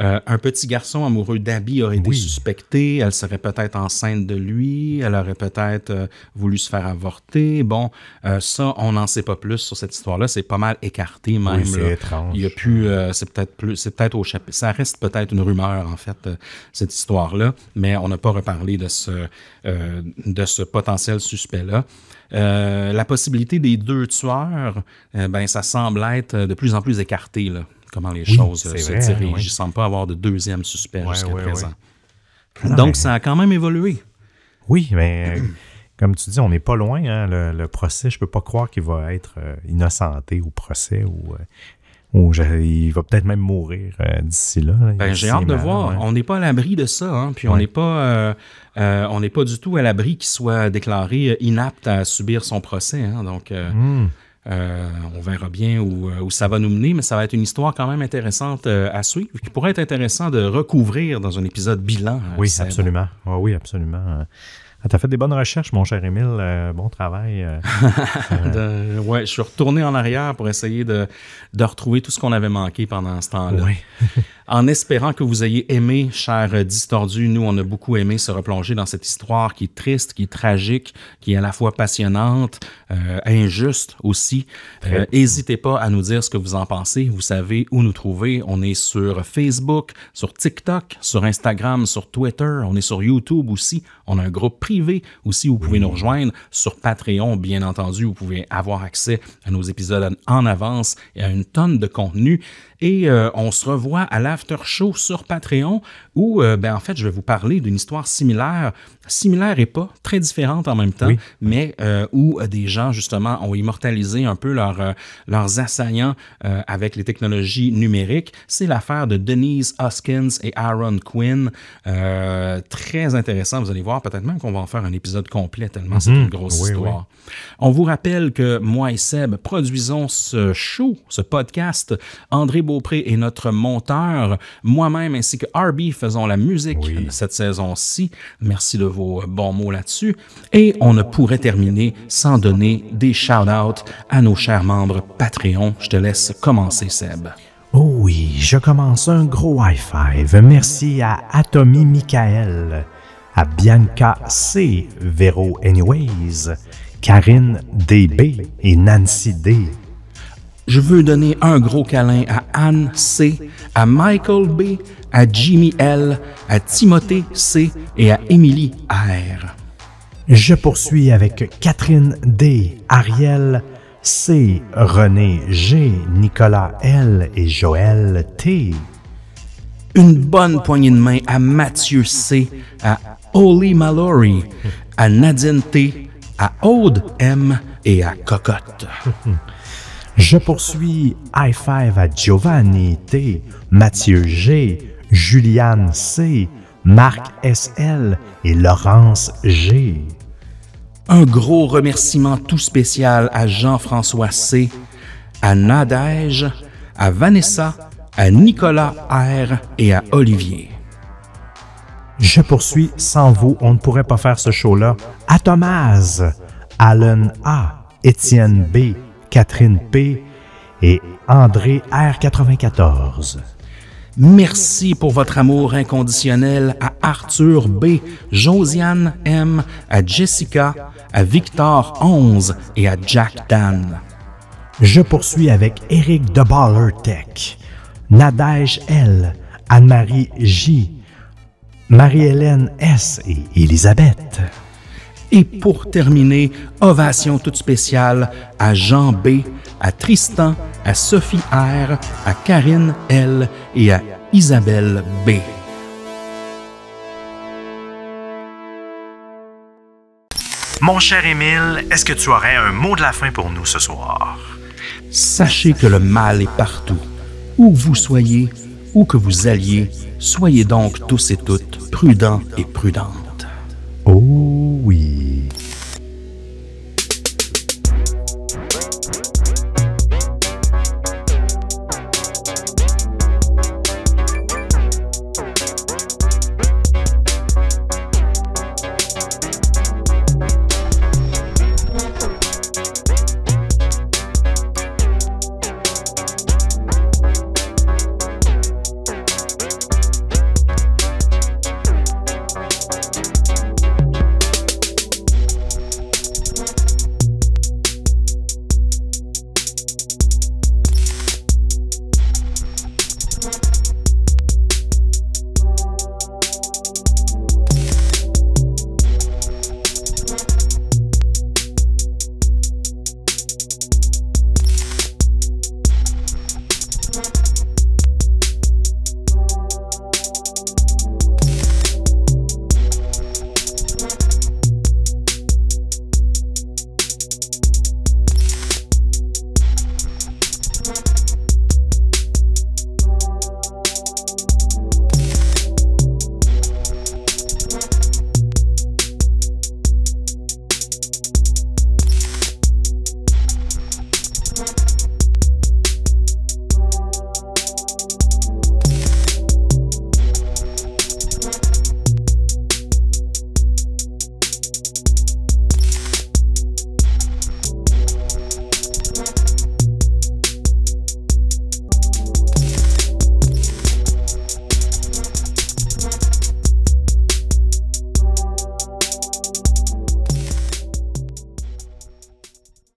Un petit garçon amoureux d'Abby aurait été suspecté. Elle serait peut-être enceinte de lui. Elle aurait peut-être voulu se faire avorter. Ça, on n'en sait pas plus sur cette histoire-là. C'est pas mal écarté même. C'est étrange. Il y a plus, c'est peut-être au chapitre. Ça reste peut-être une rumeur, en fait, cette histoire-là. Mais on n'a pas reparlé de ce potentiel suspect-là. La possibilité des 2 tueurs, ça semble être de plus en plus écarté, là. Comment les choses se dirigent. Il ne semble pas avoir de 2e suspect jusqu'à présent. Donc, ça a quand même évolué. Oui, mais comme tu dis, on n'est pas loin. Hein, le procès, je ne peux pas croire qu'il va être innocenté au procès ou il va peut-être même mourir d'ici là. J'ai hâte de voir. On n'est pas à l'abri de ça. Hein, puis on n'est pas du tout à l'abri qu'il soit déclaré inapte à subir son procès. Hein, donc... on verra bien où ça va nous mener, mais ça va être une histoire quand même intéressante à suivre, qui pourrait être intéressant de recouvrir dans un épisode bilan. Oui, absolument. Oui, absolument. Tu as fait des bonnes recherches, mon cher Émile. Bon travail. Je suis retourné en arrière pour essayer de retrouver tout ce qu'on avait manqué pendant ce temps-là. Oui. En espérant que vous ayez aimé, chers Distordus, nous, on a beaucoup aimé se replonger dans cette histoire qui est triste, qui est tragique, qui est à la fois passionnante, injuste aussi. N'hésitez pas à nous dire ce que vous en pensez. Vous savez où nous trouver. On est sur Facebook, sur TikTok, sur Instagram, sur Twitter. On est sur YouTube aussi. On a un groupe privé aussi où vous pouvez nous rejoindre. Sur Patreon, bien entendu, vous pouvez avoir accès à nos épisodes en avance et à une tonne de contenu. Et on se revoit à l'after show sur Patreon où, en fait, je vais vous parler d'une histoire similaire et pas, très différente en même temps, mais où des gens, justement, ont immortalisé un peu leurs assaillants avec les technologies numériques. C'est l'affaire de Denise Hoskins et Aaron Quinn. Très intéressant, vous allez voir, peut-être même qu'on va en faire un épisode complet, tellement c'est une grosse histoire. On vous rappelle que moi et Seb produisons ce show, ce podcast. André Beaupré est notre monteur. Bernard, moi-même ainsi que RB faisons la musique de cette saison-ci. Merci de vos bons mots là-dessus. Et on ne pourrait terminer sans donner des shout-outs à nos chers membres Patreon. Je te laisse commencer, Seb. Oh oui, je commence un gros high five. Merci à Atomy Michael, à Bianca C, Véro Anyways, Karine DB et Nancy D. Je veux donner un gros câlin à Anne C, à Michael B, à Jimmy L, à Timothée C et à Émilie R. Je poursuis avec Catherine D, Ariel C, René G, Nicolas L et Joël T. Une bonne poignée de main à Mathieu C, à Oli Mallory, à Nadine T, à Aude M et à Cocotte. Je poursuis high five à Giovanni T, Mathieu G, Juliane C, Marc SL et Laurence G. Un gros remerciement tout spécial à Jean-François C, à Nadège, à Vanessa, à Nicolas R et à Olivier. Je poursuis, sans vous, on ne pourrait pas faire ce show-là, à Thomas, Alan A, Étienne B, Catherine P et André R94. Merci pour votre amour inconditionnel à Arthur B, Josiane M, à Jessica, à Victor 11 et à Jack Dan. Je poursuis avec Éric de Baller Tech, Nadège L, Anne-Marie J, Marie-Hélène S et Elisabeth. Et pour terminer, ovation toute spéciale à Jean B, à Tristan, à Sophie R, à Karine L et à Isabelle B. Mon cher Émile, est-ce que tu aurais un mot de la fin pour nous ce soir? Sachez que le mal est partout. Où que vous soyez, où que vous alliez, soyez donc tous et toutes prudents et prudentes. Oh